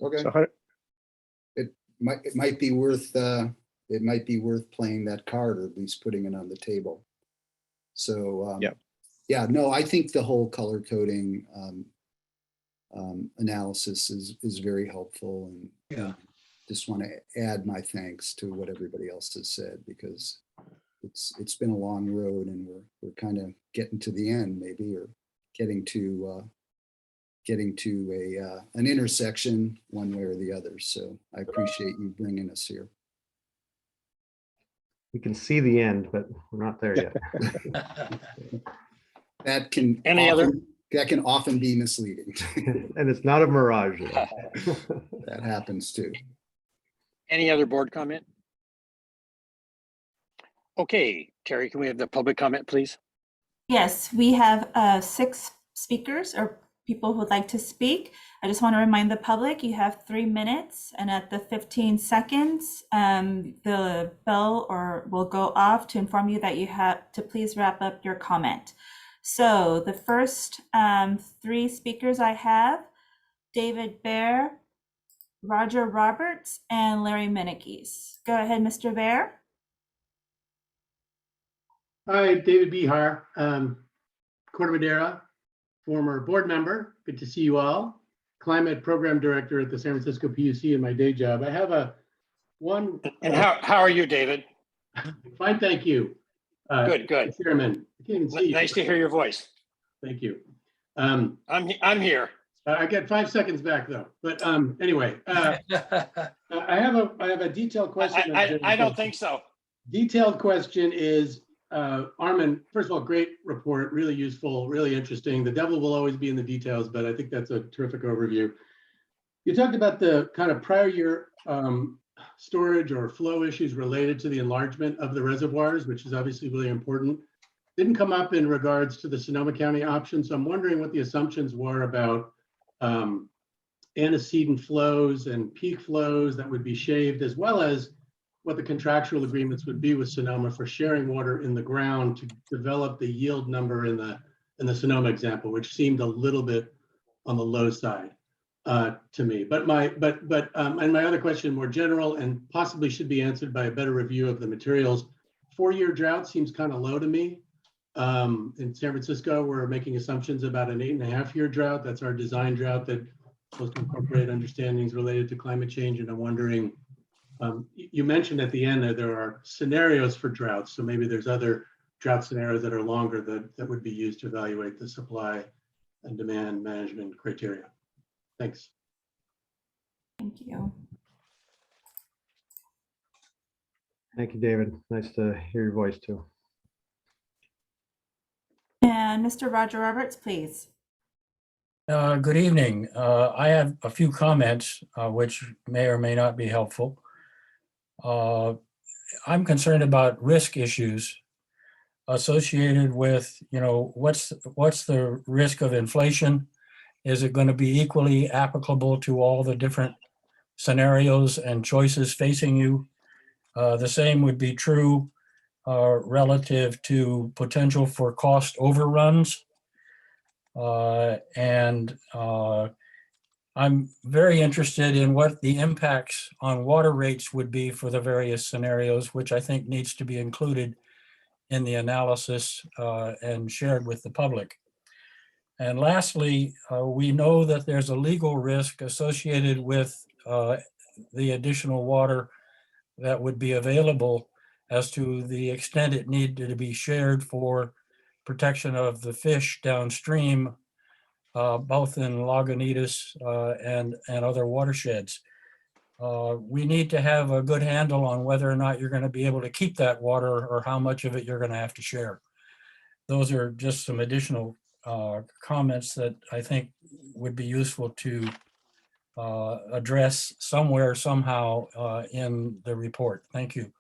Speaker 3: Okay.
Speaker 5: So
Speaker 3: It might be worth playing that card, or at least putting it on the table. So
Speaker 5: Yeah.
Speaker 3: yeah, no, I think the whole color coding analysis is very helpful, and
Speaker 7: Yeah.
Speaker 3: just want to add my thanks to what everybody else has said, because it's been a long road, and we're kind of getting to the end, maybe, or getting to an intersection one way or the other. So I appreciate you bringing us here.
Speaker 6: We can see the end, but we're not there yet.
Speaker 3: That can often be misleading.
Speaker 6: And it's not a mirage yet.
Speaker 3: That happens too.
Speaker 9: Any other board comment? Okay, Terry, can we have the public comment, please?
Speaker 2: Yes, we have 6 speakers or people who would like to speak. I just want to remind the public, you have 3 minutes, and at the 15 seconds, the bell will go off to inform you that you have to please wrap up your comment. So the first 3 speakers I have, David Baer, Roger Roberts, and Larry Minikis. Go ahead, Mr. Baer.
Speaker 11: Hi, David Behar, Corte Madera, former board member. Good to see you all. Climate program director at the San Francisco PUC in my day job. I have
Speaker 9: And how are you, David?
Speaker 11: Fine, thank you.
Speaker 9: Good.
Speaker 11: Chairman, I can't even see you.
Speaker 9: Nice to hear your voice.
Speaker 11: Thank you.
Speaker 9: I'm here.
Speaker 11: I get 5 seconds back though. But anyway, I have a detailed question.
Speaker 9: I don't think so.
Speaker 11: Detailed question is, Armin, first of all, great report, really useful, really interesting. The devil will always be in the details, but I think that's a terrific overview. You talked about the kind of prior year storage or flow issues related to the enlargement of the reservoirs, which is obviously really important. Didn't come up in regards to the Sonoma County option. So I'm wondering what the assumptions were about antecedent flows and peak flows that would be shaved, as well as what the contractual agreements would be with Sonoma for sharing water in the ground to develop the yield number in the Sonoma example, which seemed a little bit on the low side to me. But my other question, more general and possibly should be answered by a better review of the materials. 4-year drought seems kind of low to me. In San Francisco, we're making assumptions about an 8.5-year drought. That's our design drought that supposed to incorporate understandings related to climate change. And I'm wondering, you mentioned at the end that there are scenarios for droughts. So maybe there's other drought scenarios that are longer that would be used to evaluate the supply and demand management criteria. Thanks.
Speaker 2: Thank you.
Speaker 6: Thank you, David. Nice to hear your voice too.
Speaker 2: And Mr. Roger Roberts, please.
Speaker 12: Good evening. I have a few comments which may or may not be helpful. I'm concerned about risk issues associated with, what's the risk of inflation? Is it going to be equally applicable to all the different scenarios and choices facing you? The same would be true relative to potential for cost overruns. I'm very interested in what the impacts on water rates would be for the various scenarios, which I think needs to be included in the analysis and shared with the public. And lastly, we know that there's a legal risk associated with the additional water that would be available as to the extent it needed to be shared for protection of the fish downstream, both in Lagunitas and other watersheds. We need to have a good handle on whether or not you're going to be able to keep that water or how much of it you're going to have to share. Those are just some additional comments that I think would be useful to address somewhere, somehow in the report. Thank you.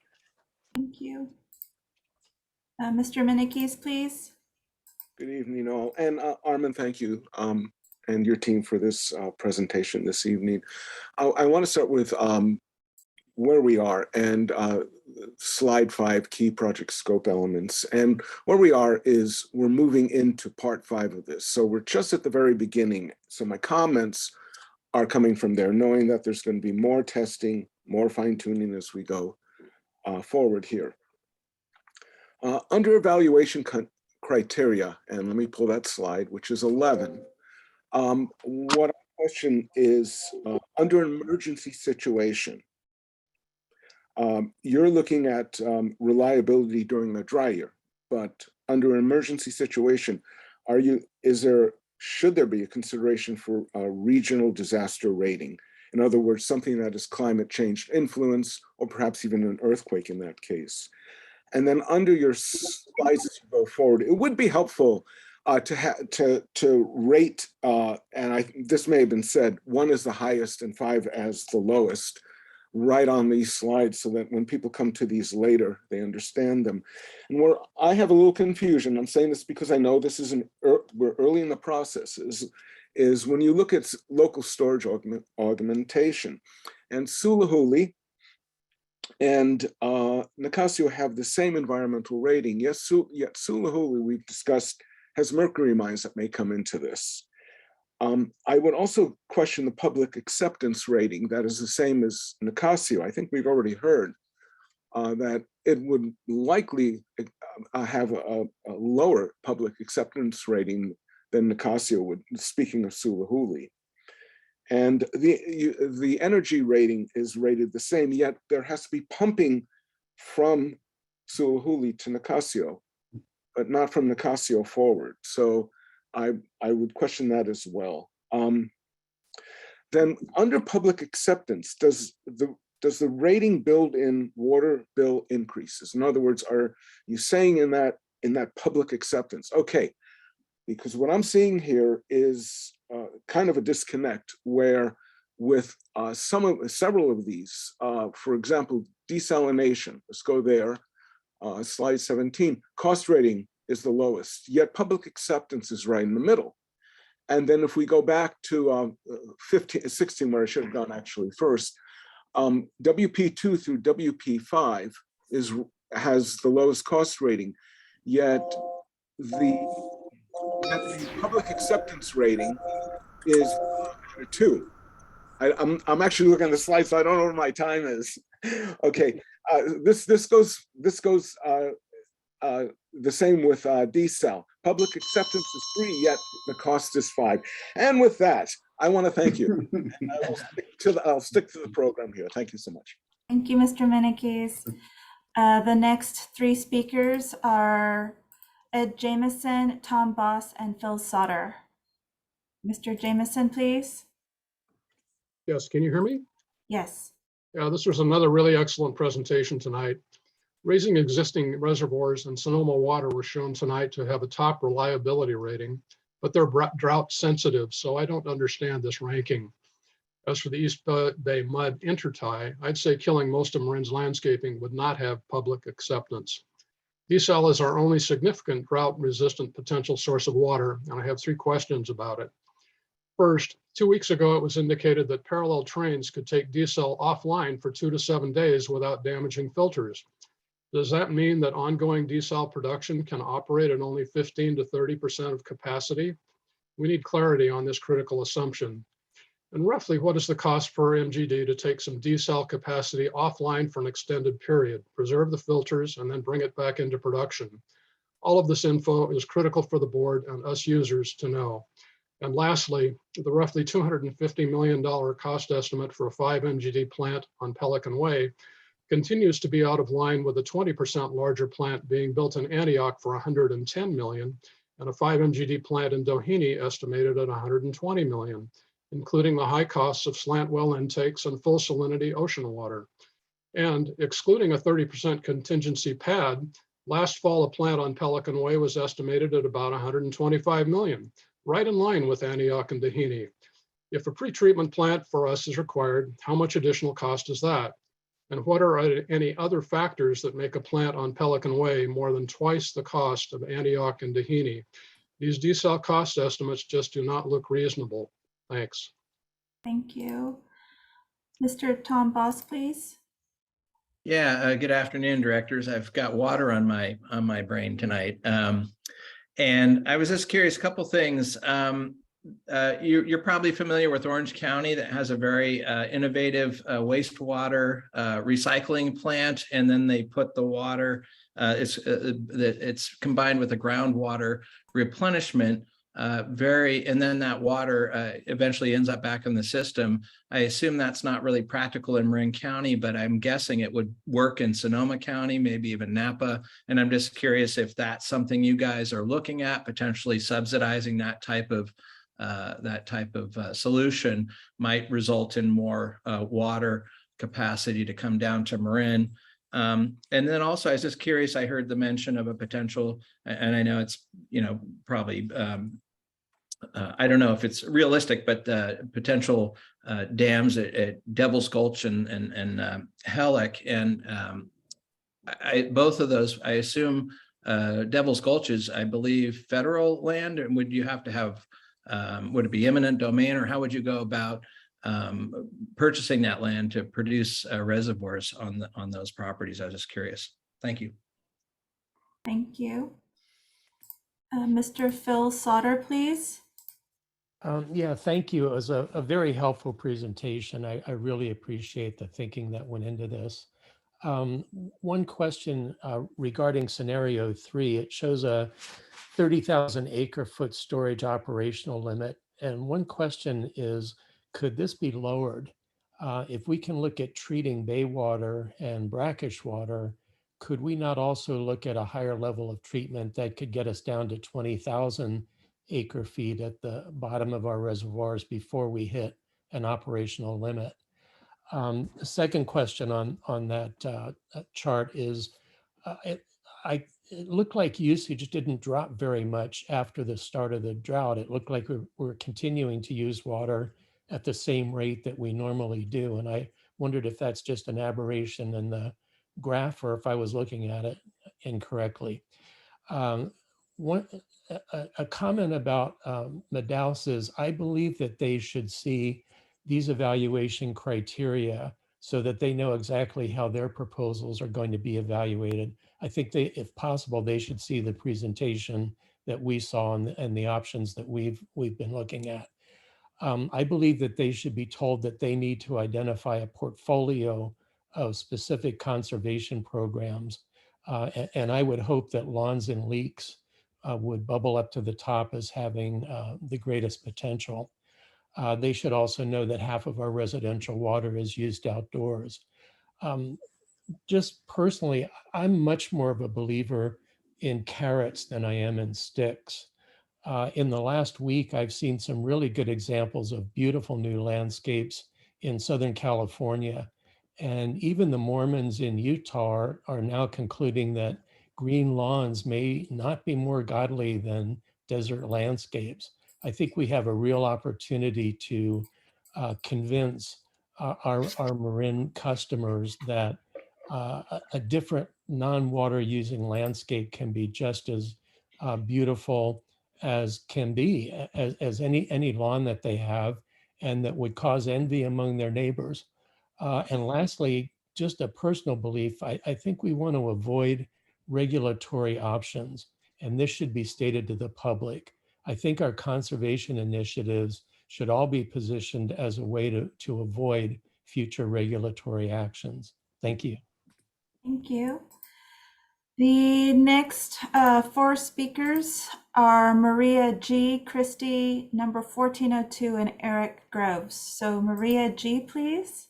Speaker 2: Thank you. Mr. Minikis, please.
Speaker 13: Good evening, all. And Armin, thank you. and your team for this presentation this evening. I want to start with where we are and slide 5, key project scope elements. And where we are is we're moving into part 5 of this. So we're just at the very beginning. So my comments are coming from there, knowing that there's going to be more testing, more fine tuning as we go forward here. Under evaluation criteria, and let me pull that slide, which is 11. What I question is, under an emergency situation, you're looking at reliability during the dry year, but under an emergency situation, should there be a consideration for a regional disaster rating? In other words, something that is climate change influence, or perhaps even an earthquake in that case. And then under your slides as you go forward, it would be helpful to rate, and this may have been said, 1 is the highest and 5 as the lowest, right on these slides, so that when people come to these later, they understand them. And where I have a little confusion, I'm saying this because I know this isn't, we're early in the process, is when you look at local storage augmentation, and Sulahuli and Nicasio have the same environmental rating. Yet Sulahuli, we've discussed, has mercury mines that may come into this. I would also question the public acceptance rating that is the same as Nicasio. I think we've already heard that it would likely have a lower public acceptance rating than Nicasio would, speaking of Sulahuli. And the energy rating is rated the same, yet there has to be pumping from Sulahuli to Nicasio, but not from Nicasio forward. So I would question that as well. Then under public acceptance, does the rating build in water bill increases? In other words, are you saying in that public acceptance, okay, because what I'm seeing here is kind of a disconnect where with several of these, for example, desalination, let's go there, slide 17, cost rating is the lowest, yet public acceptance is right in the middle. And then if we go back to 16, where I should have gone actually first, WP2 through WP5 has the lowest cost rating, yet the public acceptance rating is 2. I'm actually looking at the slide, so I don't know what my time is. Okay, this goes the same with desal. Public acceptance is 3, yet the cost is 5. And with that, I want to thank you. And I'll stick to the program here. Thank you so much.
Speaker 2: Thank you, Mr. Menikis. The next 3 speakers are Ed Jameson, Tom Boss, and Phil Sauter. Mr. Jameson, please.
Speaker 14: Yes, can you hear me?
Speaker 2: Yes.
Speaker 14: Yeah, this was another really excellent presentation tonight. Raising existing reservoirs and Sonoma water was shown tonight to have a top reliability rating, but they're drought sensitive, so I don't understand this ranking. As for the East Bay mud intertie, I'd say killing most of Marin's landscaping would not have public acceptance. Desal is our only significant drought-resistant potential source of water, and I have 3 questions about it. First, 2 weeks ago, it was indicated that parallel trains could take desal offline for 2 to 7 days without damaging filters. Does that mean that ongoing desal production can operate at only 15 to 30% of capacity? We need clarity on this critical assumption. And roughly, what is the cost per MGD to take some desal capacity offline for an extended period, preserve the filters, and then bring it back into production? All of this info is critical for the board and us users to know. And lastly, the roughly $250 million cost estimate for a 5 MGD plant on Pelican Way continues to be out of line with a 20% larger plant being built in Antioch for $110 million and a 5 MGD plant in Doheny estimated at $120 million, including the high costs of slant well intakes and full salinity ocean water. And excluding a 30% contingency pad, last fall a plant on Pelican Way was estimated at about $125 million, right in line with Antioch and Doheny. If a pretreatment plant for us is required, how much additional cost is that? And what are any other factors that make a plant on Pelican Way more than twice the cost of Antioch and Doheny? These desal cost estimates just do not look reasonable. Thanks.
Speaker 2: Thank you. Mr. Tom Boss, please.
Speaker 15: Yeah, good afternoon, directors. I've got water on my brain tonight. And I was just curious, a couple things. You're probably familiar with Orange County that has a very innovative wastewater recycling plant, and then they put the water, it's combined with the groundwater replenishment. And then that water eventually ends up back in the system. I assume that's not really practical in Marin County, but I'm guessing it would work in Sonoma County, maybe even Napa. And I'm just curious if that's something you guys are looking at, potentially subsidizing that type of solution might result in more water capacity to come down to Marin. And then also, I was just curious, I heard the mention of a potential, and I know it's, probably, I don't know if it's realistic, but potential dams at Devil's Gulch and Halleck. And both of those, I assume Devil's Gulch is, I believe, federal land. And would you have to have, would it be eminent domain, or how would you go about purchasing that land to produce reservoirs on those properties? I was just curious. Thank you.
Speaker 2: Thank you. Mr. Phil Sauter, please.
Speaker 16: Yeah, thank you. It was a very helpful presentation. I really appreciate the thinking that went into this. One question regarding scenario 3, it shows a 30,000 acre foot storage operational limit. And one question is, could this be lowered? If we can look at treating bay water and brackish water, could we not also look at a higher level of treatment that could get us down to 20,000 acre feet at the bottom of our reservoirs before we hit an operational limit? The second question on that chart is, it looked like usage didn't drop very much after the start of the drought. It looked like we're continuing to use water at the same rate that we normally do. And I wondered if that's just an aberration in the graph or if I was looking at it incorrectly. A comment about Medal's is, I believe that they should see these evaluation criteria so that they know exactly how their proposals are going to be evaluated. I think if possible, they should see the presentation that we saw and the options that we've been looking at. I believe that they should be told that they need to identify a portfolio of specific conservation programs. And I would hope that lawns and leaks would bubble up to the top as having the greatest potential. They should also know that half of our residential water is used outdoors. Just personally, I'm much more of a believer in carrots than I am in sticks. In the last week, I've seen some really good examples of beautiful new landscapes in Southern California. And even the Mormons in Utah are now concluding that green lawns may not be more godly than desert landscapes. I think we have a real opportunity to convince our Marin customers that a different non-water using landscape can be just as beautiful as can be, as any lawn that they have, and that would cause envy among their neighbors. And lastly, just a personal belief, I think we want to avoid regulatory options, and this should be stated to the public. I think our conservation initiatives should all be positioned as a way to avoid future regulatory actions. Thank you.
Speaker 2: Thank you. The next 4 speakers are Maria G, Christy, number 1402, and Eric Groves. So Maria G, please.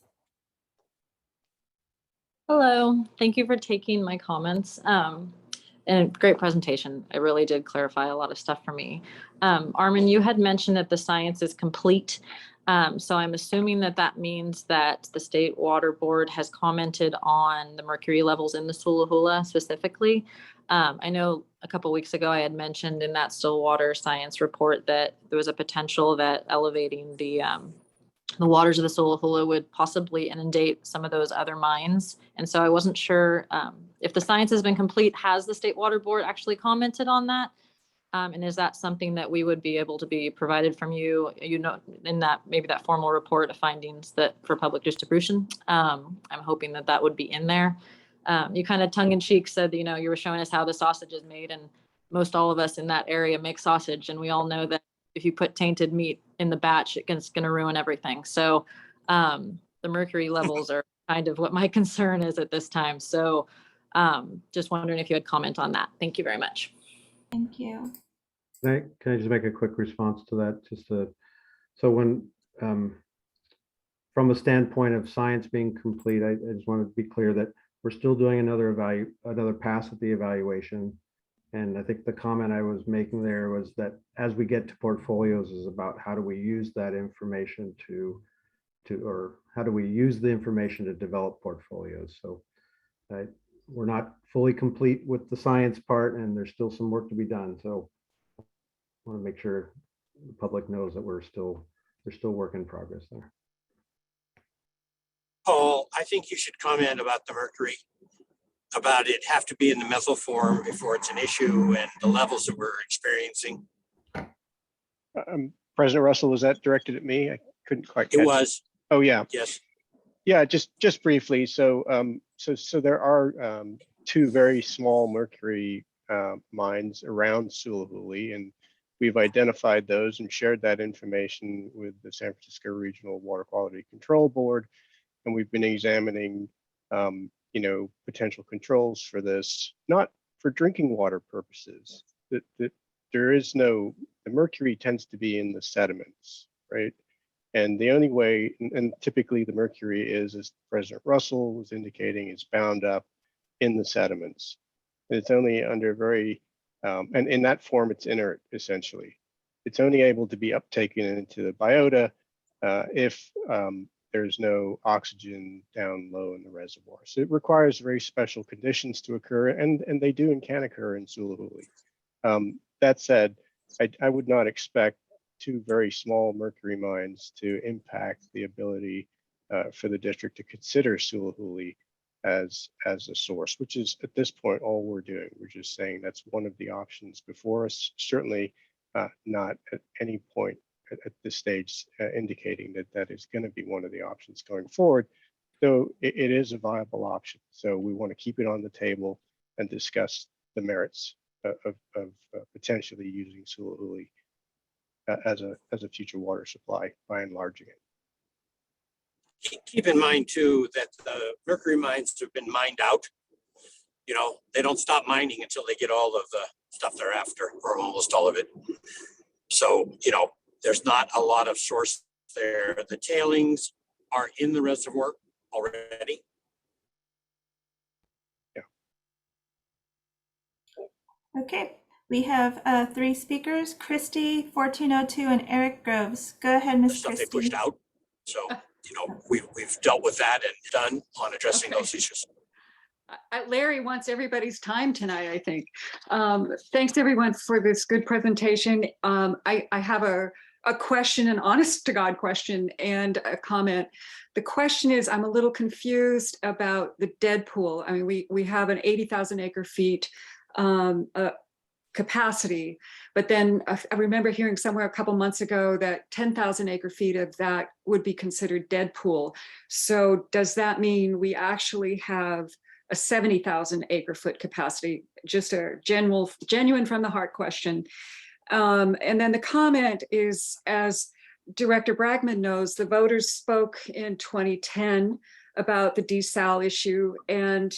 Speaker 17: Hello, thank you for taking my comments. And great presentation. It really did clarify a lot of stuff for me. Armin, you had mentioned that the science is complete. So I'm assuming that that means that the State Water Board has commented on the mercury levels in the Sula specifically. I know a couple of weeks ago I had mentioned in that Stillwater science report that there was a potential that elevating the waters of the Sula would possibly inundate some of those other mines. And so I wasn't sure if the science has been complete, has the State Water Board actually commented on that? And is that something that we would be able to be provided from you, in that, maybe that formal report of findings that for public distribution? I'm hoping that that would be in there. You kind of tongue in cheek said, you were showing us how the sausage is made, and most all of us in that area make sausage. And we all know that if you put tainted meat in the batch, it's going to ruin everything. So the mercury levels are kind of what my concern is at this time. So just wondering if you had comment on that. Thank you very much.
Speaker 2: Thank you.
Speaker 6: Can I just make a quick response to that? So when, from a standpoint of science being complete, I just want to be clear that we're still doing another pass at the evaluation. And I think the comment I was making there was that as we get to portfolios is about how do we use that information or how do we use the information to develop portfolios. So we're not fully complete with the science part, and there's still some work to be done. So I want to make sure the public knows that there's still work in progress there.
Speaker 18: Paul, I think you should comment about the mercury, about it have to be in the methyl form before it's an issue, and the levels that we're experiencing.
Speaker 5: President Russell, was that directed at me? I couldn't quite catch
Speaker 18: It was.
Speaker 5: Oh, yeah.
Speaker 18: Yes.
Speaker 5: Yeah, just briefly. So there are two very small mercury mines around Sulahuli, and we've identified those and shared that information with the San Francisco Regional Water Quality Control Board. And we've been examining, potential controls for this, not for drinking water purposes. That there is the mercury tends to be in the sediments, right? And the only way, and typically the mercury is, as President Russell was indicating, is bound up in the sediments. And it's only under and in that form, it's inert, essentially. It's only able to be uptaken into the biota if there's no oxygen down low in the reservoir. So it requires very special conditions to occur, and they do and can occur in Sulahuli. That said, I would not expect two very small mercury mines to impact the ability for the district to consider Sulahuli as a source, which is at this point all we're doing. We're just saying that's one of the options before us. Certainly not at any point at this stage indicating that is going to be one of the options going forward, though it is a viable option. So we want to keep it on the table and discuss the merits of potentially using Sulahuli as a future water supply by enlarging it.
Speaker 18: Keep in mind too that the mercury mines have been mined out. They don't stop mining until they get all of the stuff they're after, or almost all of it. So, there's not a lot of source there. The tailings are in the reservoir already.
Speaker 5: Yeah.
Speaker 2: Okay, we have 3 speakers, Christy, 1402, and Eric Groves. Go ahead, Ms.
Speaker 18: Stuff
Speaker 2: Christy.
Speaker 18: they pushed out. So, we've dealt with that and done on addressing those issues.
Speaker 19: Larry wants everybody's time tonight, I think. Thanks everyone for this good presentation. I have a question, an honest to God question, and a comment. The question is, I'm a little confused about the dead pool. I mean, we have an 80,000 acre feet capacity, but then I remember hearing somewhere a couple months ago that 10,000 acre feet of that would be considered dead pool. So does that mean we actually have a 70,000 acre foot capacity? Just a genuine from the heart question. And then the comment is, as Director Bragman knows, the voters spoke in 2010 about the desal issue. And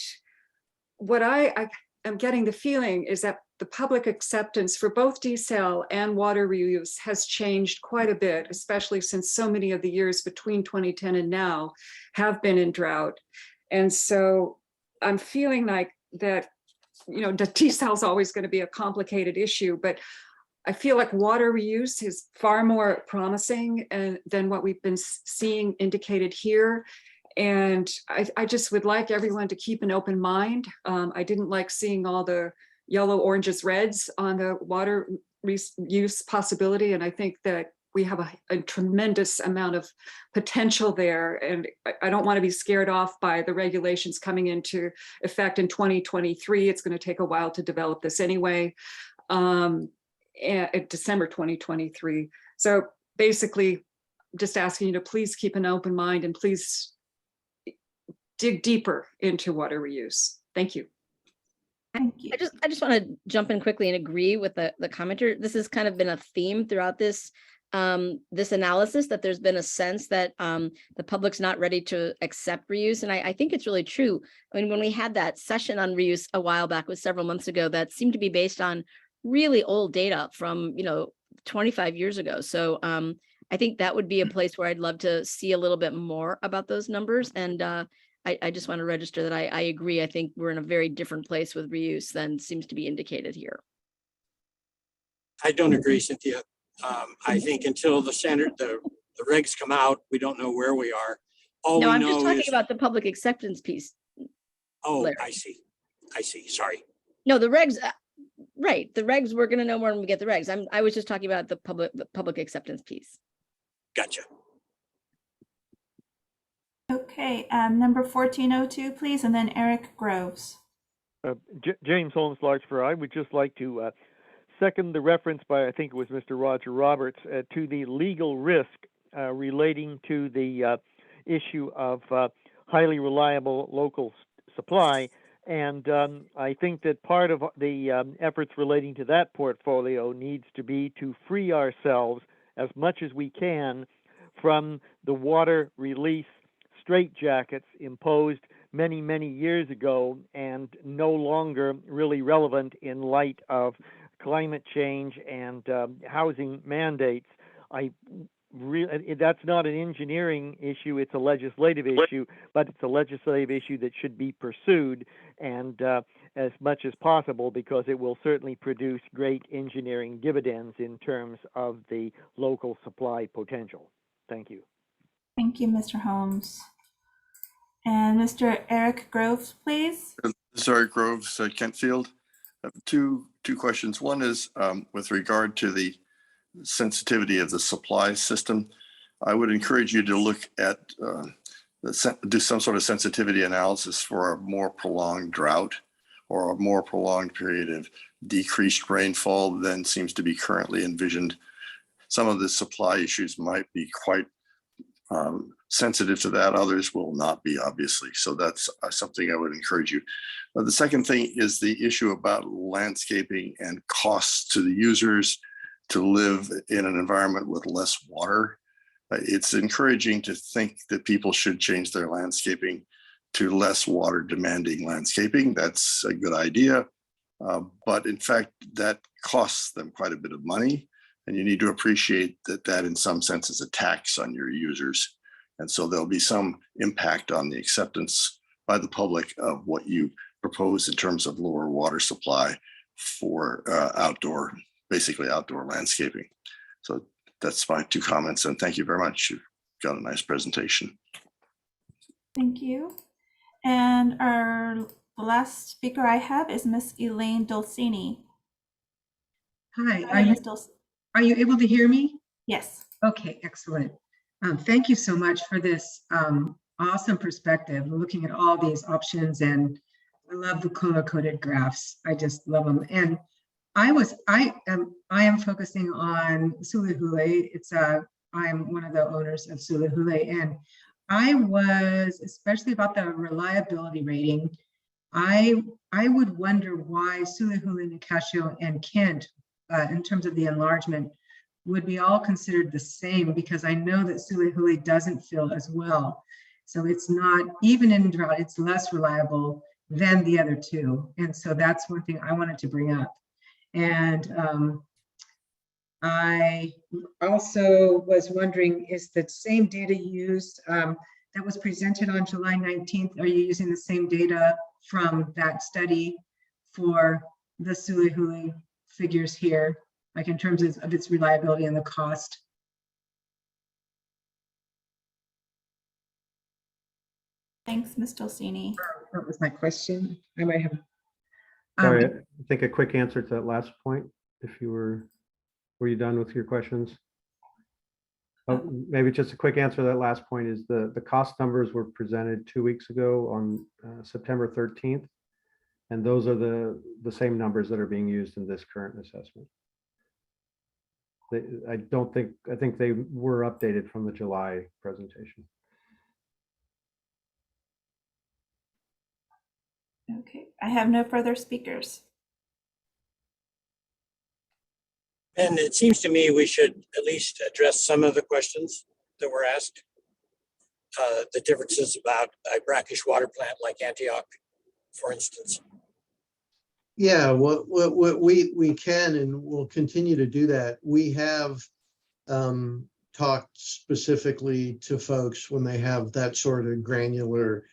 Speaker 19: what I am getting the feeling is that the public acceptance for both desal and water reuse has changed quite a bit, especially since so many of the years between 2010 and now have been in drought. And so I'm feeling like that, the desal is always going to be a complicated issue, but I feel like water reuse is far more promising than what we've been seeing indicated here. And I just would like everyone to keep an open mind. I didn't like seeing all the yellow, oranges, reds on the water reuse possibility. And I think that we have a tremendous amount of potential there. And I don't want to be scared off by the regulations coming into effect in 2023. It's going to take a while to develop this anyway. at December 2023. So basically, just asking you to please keep an open mind and please dig deeper into water reuse. Thank you.
Speaker 2: Thank you.
Speaker 8: I just want to jump in quickly and agree with the commenter. This has kind of been a theme throughout this this analysis, that there's been a sense that the public's not ready to accept reuse. And I think it's really true. I mean, when we had that session on reuse a while back, was several months ago, that seemed to be based on really old data from, 25 years ago. So I think that would be a place where I'd love to see a little bit more about those numbers. And I just want to register that I agree. I think we're in a very different place with reuse than seems to be indicated here.
Speaker 18: I don't agree, Cynthia. I think until the regs come out, we don't know where we are. All
Speaker 8: No,
Speaker 18: we
Speaker 8: I'm just
Speaker 18: know
Speaker 8: talking
Speaker 18: is,
Speaker 8: about the public acceptance piece.
Speaker 18: oh,
Speaker 8: Larry.
Speaker 18: I see. Sorry.
Speaker 8: No, the regs, right. The regs, we're going to know more when we get the regs. I was just talking about the public acceptance piece.
Speaker 18: Gotcha.
Speaker 2: Okay, number 1402, please, and then Eric Groves.
Speaker 20: James Holmes, Larkspur. I would just like to second the reference by, I think it was Mr. Roger Roberts, to the legal risk relating to the issue of highly reliable local supply. And I think that part of the efforts relating to that portfolio needs to be to free ourselves as much as we can from the water release straitjackets imposed many, many years ago and no longer really relevant in light of climate change and housing mandates. That's not an engineering issue, it's a legislative issue, but it's a legislative issue that should be pursued and as much as possible, because it will certainly produce great engineering dividends in terms of the local supply potential. Thank you.
Speaker 2: Thank you, Mr. Holmes. And Mr. Eric Groves, please.
Speaker 21: Eric Groves, Kentfield. Two questions. One is with regard to the sensitivity of the supply system. I would encourage you to look at do some sort of sensitivity analysis for a more prolonged drought or a more prolonged period of decreased rainfall than seems to be currently envisioned. Some of the supply issues might be quite sensitive to that. Others will not be, obviously. So that's something I would encourage you. The second thing is the issue about landscaping and costs to the users to live in an environment with less water. It's encouraging to think that people should change their landscaping to less water demanding landscaping. That's a good idea. But in fact, that costs them quite a bit of money. And you need to appreciate that in some sense is a tax on your users. And so there'll be some impact on the acceptance by the public of what you propose in terms of lower water supply for basically outdoor landscaping. So that's my two comments, and thank you very much. You've got a nice presentation.
Speaker 2: Thank you. And the last speaker I have is Miss Elaine Dulcini.
Speaker 22: Hi,
Speaker 2: Hi,
Speaker 22: are you able to hear me?
Speaker 2: Yes.
Speaker 22: Okay, excellent. Thank you so much for this awesome perspective, looking at all these options, and I love the color-coded graphs. I just love them. And I am focusing on Spillway. I am one of the owners of Spillway, and I was, especially about the reliability rating, I would wonder why Spillway, Nicasio, and Kent, in terms of the enlargement, would be all considered the same, because I know that Spillway doesn't fill as well. So it's not, even in drought, it's less reliable than the other two. And so that's one thing I wanted to bring up. And I also was wondering, is the same data used that was presented on July 19th? Are you using the same data from that study for the Spillway figures here, like in terms of its reliability and the cost?
Speaker 2: Thanks, Ms. Dulcini.
Speaker 22: That was my question. I might have.
Speaker 6: Sorry, I think a quick answer to that last point. If you were you done with your questions? Maybe just a quick answer to that last point is the cost numbers were presented 2 weeks ago on September 13th. And those are the same numbers that are being used in this current assessment. I think they were updated from the July presentation.
Speaker 2: Okay, I have no further speakers.
Speaker 18: And it seems to me we should at least address some of the questions that were asked. The differences about a brackish water plant like Antioch, for instance.
Speaker 11: Yeah, what we can and will continue to do that. We have talked specifically to folks when they have that sort of granular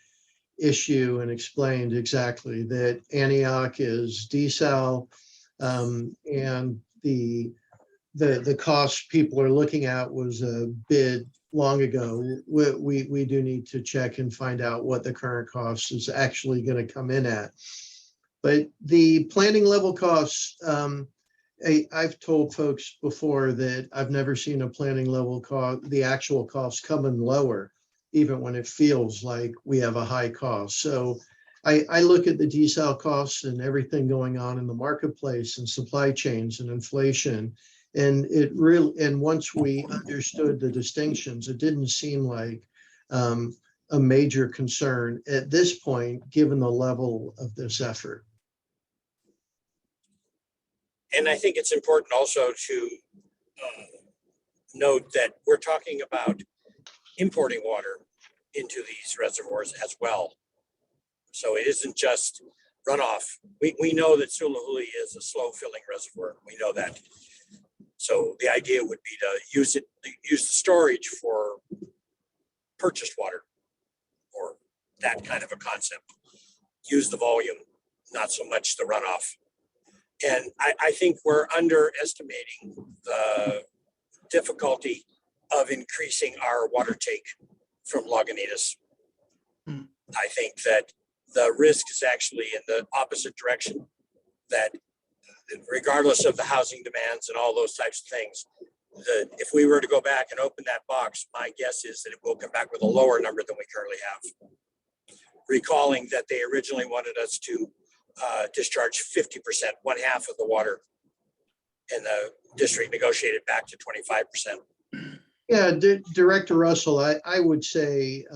Speaker 11: issue and explained exactly that Antioch is desal, and the cost people are looking at was a bid long ago. We do need to check and find out what the current cost is actually going to come in at. But the planning level costs, I've told folks before that I've never seen a planning level cost, the actual cost coming lower, even when it feels like we have a high cost. So I look at the desal costs and everything going on in the marketplace and supply chains and inflation. And once we understood the distinctions, it didn't seem like a major concern at this point, given the level of this effort.
Speaker 18: And I think it's important also to note that we're talking about importing water into these reservoirs as well. So it isn't just runoff. We know that Sulahuli is a slow filling reservoir. We know that. So the idea would be to use the storage for purchased water, or that kind of a concept. Use the volume, not so much the runoff. And I think we're underestimating the difficulty of increasing our water take from Lagunitas. I think that the risk is actually in the opposite direction, that regardless of the housing demands and all those types of things, that if we were to go back and open that box, my guess is that it will come back with a lower number than we currently have. Recalling that they originally wanted us to discharge 50%, one half of the water, and the district negotiated back to 25%.
Speaker 11: Yeah, Director Russell, I would say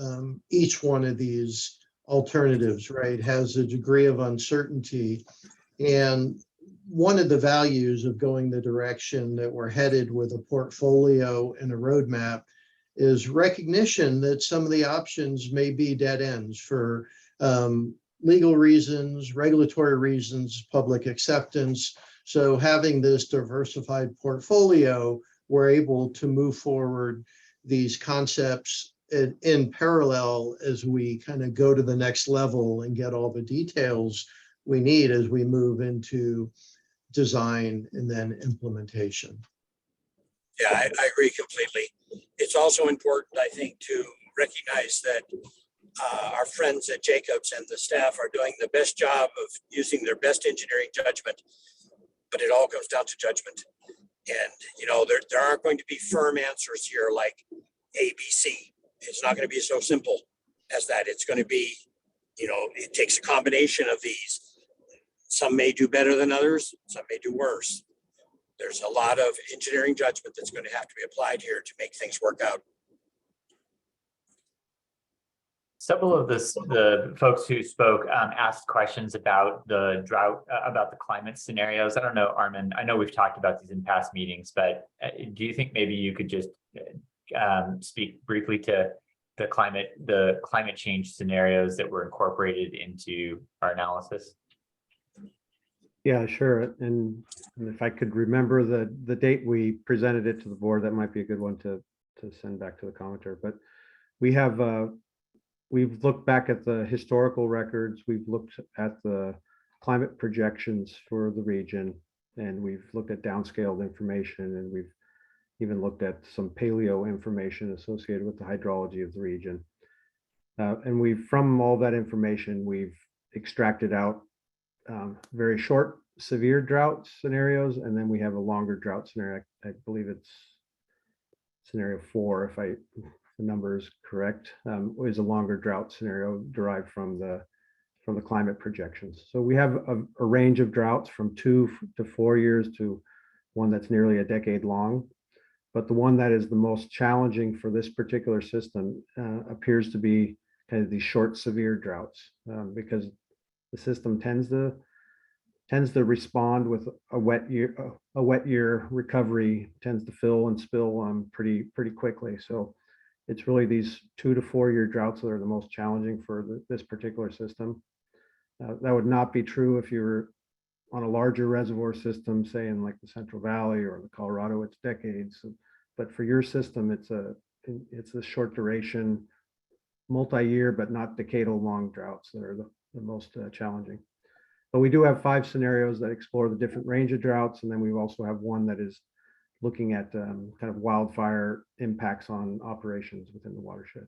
Speaker 11: each one of these alternatives, right, has a degree of uncertainty. And one of the values of going the direction that we're headed with a portfolio and a roadmap is recognition that some of the options may be dead ends for legal reasons, regulatory reasons, public acceptance. So having this diversified portfolio, we're able to move forward these concepts in parallel as we kind of go to the next level and get all the details we need as we move into design and then implementation.
Speaker 18: Yeah, I agree completely. It's also important, I think, to recognize that our friends at Jacobs and the staff are doing the best job of using their best engineering judgment, but it all comes down to judgment. And, you know, there aren't going to be firm answers here like A, B, C. It's not going to be so simple as that. It's going to be, you know, it takes a combination of these. Some may do better than others, some may do worse. There's a lot of engineering judgment that's going to have to be applied here to make things work out.
Speaker 1: Several of the folks who spoke asked questions about the drought, about the climate scenarios. I don't know, Armin, I know we've talked about these in past meetings, but do you think maybe you could just speak briefly to the climate change scenarios that were incorporated into our analysis?
Speaker 6: Yeah, sure. And if I could remember the date we presented it to the board, that might be a good one to send back to the commenter. But we have we've looked back at the historical records. We've looked at the climate projections for the region, and we've looked at downscaled information, and we've even looked at some paleo information associated with the hydrology of the region. And from all that information, we've extracted out very short, severe drought scenarios, and then we have a longer drought scenario. I believe it's scenario 4, if the number is correct, is a longer drought scenario derived from the climate projections. So we have a range of droughts from 2 to 4 years to one that's nearly a decade long. But the one that is the most challenging for this particular system appears to be kind of these short, severe droughts, because the system tends to respond with a wet year recovery, tends to fill and spill pretty quickly. So it's really these 2 to 4 year droughts that are the most challenging for this particular system. That would not be true if you were on a larger reservoir system, say in like the Central Valley or the Colorado, it's decades. But for your system, it's a short duration, multi-year, but not decadal long droughts that are the most challenging. But we do have 5 scenarios that explore the different range of droughts. And then we also have one that is looking at kind of wildfire impacts on operations within the watershed.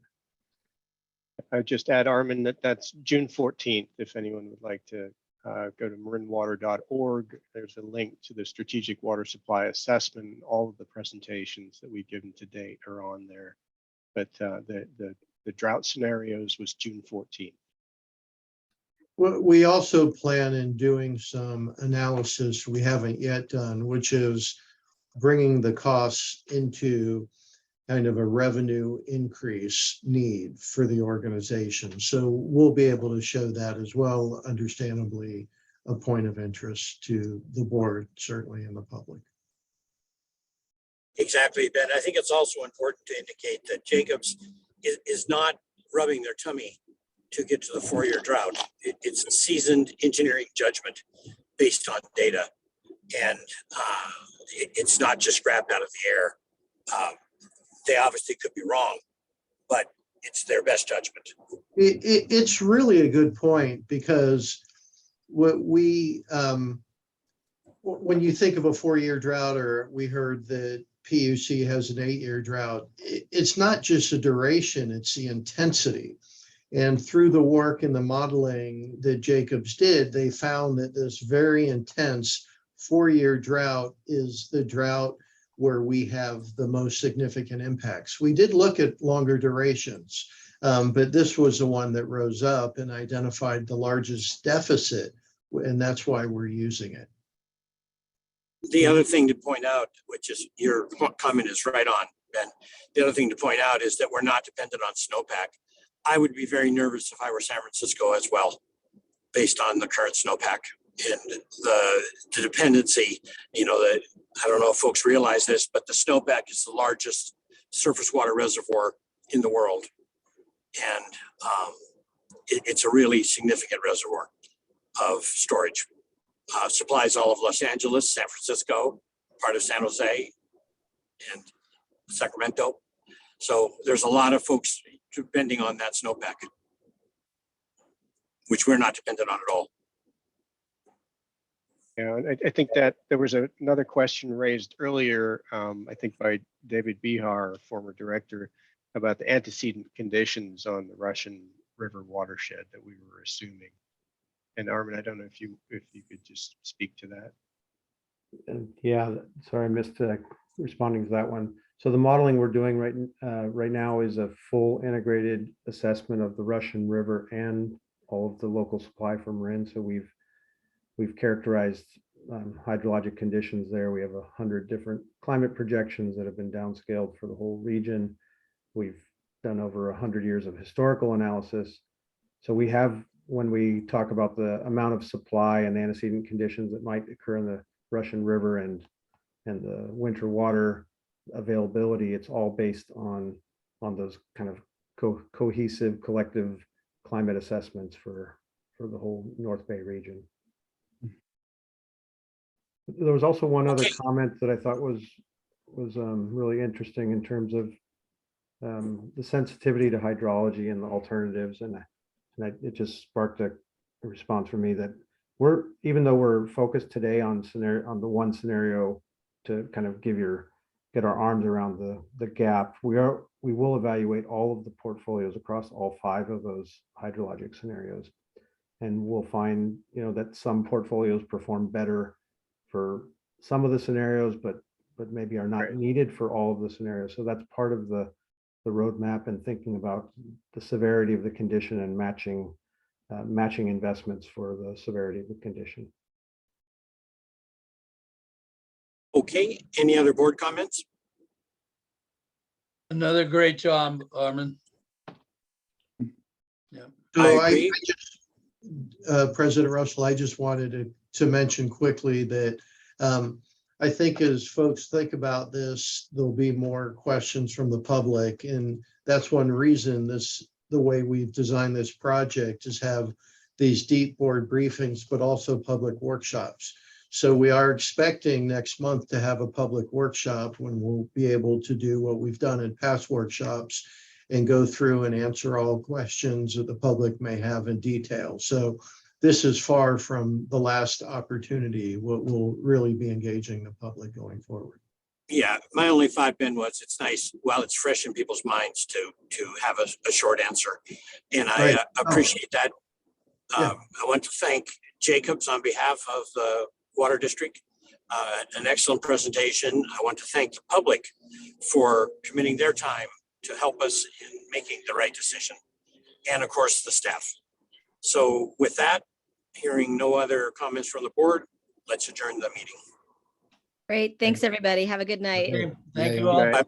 Speaker 5: I just add, Armin, that's June 14th, if anyone would like to go to marinwater.org. There's a link to the strategic water supply assessment. All of the presentations that we've given to date are on there. But the drought scenarios was June 14th.
Speaker 11: Well, we also plan in doing some analysis we haven't yet done, which is bringing the costs into kind of a revenue increase need for the organization. So we'll be able to show that as well, understandably a point of interest to the board, certainly in the public.
Speaker 18: Exactly, Ben. I think it's also important to indicate that Jacobs is not rubbing their tummy to get to the 4-year drought. It's a seasoned engineering judgment based on data. And it's not just grabbed out of the air. They obviously could be wrong, but it's their best judgment.
Speaker 11: It's really a good point, because what we, when you think of a 4-year drought, or we heard that PUC has an 8-year drought, it's not just the duration, it's the intensity. And through the work and the modeling that Jacobs did, they found that this very intense 4-year drought is the drought where we have the most significant impacts. We did look at longer durations, but this was the one that rose up and identified the largest deficit, and that's why we're using it.
Speaker 18: The other thing to point out, which is your comment is right on, Ben. The other thing to point out is that we're not dependent on snowpack. I would be very nervous if I were San Francisco as well, based on the current snowpack and the dependency. You know, that I don't know if folks realize this, but the snowpack is the largest surface water reservoir in the world, and it's a really significant reservoir of storage. Supplies all of Los Angeles, San Francisco, part of San Jose, and Sacramento. So there's a lot of folks depending on that snowpack, which we're not dependent on at all.
Speaker 5: Yeah, I think that there was another question raised earlier, I think by David Bihar, former director, about the antecedent conditions on the Russian River watershed that we were assuming. And Armin, I don't know if you could just speak to that.
Speaker 6: Yeah, sorry, I missed responding to that one. So the modeling we're doing right now is a full integrated assessment of the Russian River and all of the local supply from Marin. So we've characterized hydrologic conditions there. We have 100 different climate projections that have been downscaled for the whole region. We've done over 100 years of historical analysis. So we have, when we talk about the amount of supply and antecedent conditions that might occur in the Russian River and the winter water availability, it's all based on those kind of cohesive collective climate assessments for the whole North Bay region. There was also one other comment that I thought was really interesting in terms of the sensitivity to hydrology and the alternatives, and it just sparked a response for me that even though we're focused today on the one scenario to kind of get our arms around the gap, we will evaluate all of the portfolios across all 5 of those hydrologic scenarios, and we'll find that some portfolios perform better for some of the scenarios, but maybe are not needed for all of the scenarios. So that's part of the roadmap, and thinking about the severity of the condition and matching investments for the severity of the condition.
Speaker 18: Okay, any other board comments?
Speaker 7: Another great job, Armin. Yeah,
Speaker 11: So
Speaker 7: I agree.
Speaker 11: President Russell, I just wanted to mention quickly that I think as folks think about this, there'll be more questions from the public. And that's one reason the way we've designed this project is have these deep board briefings, but also public workshops. So we are expecting next month to have a public workshop when we'll be able to do what we've done in past workshops and go through and answer all questions that the public may have in detail. So this is far from the last opportunity. What will really be engaging the public going forward.
Speaker 18: Yeah, my only thought, Ben, was it's nice while it's fresh in people's minds to have a short answer. And I
Speaker 11: Right.
Speaker 18: appreciate that.
Speaker 11: Yeah.
Speaker 18: I want to thank Jacobs on behalf of the Water District. An excellent presentation. I want to thank the public for committing their time to help us in making the right decision. And of course, the staff. So with that, hearing no other comments from the board, let's adjourn the meeting.
Speaker 8: Great. Thanks, everybody. Have a good night.
Speaker 7: Thank you all.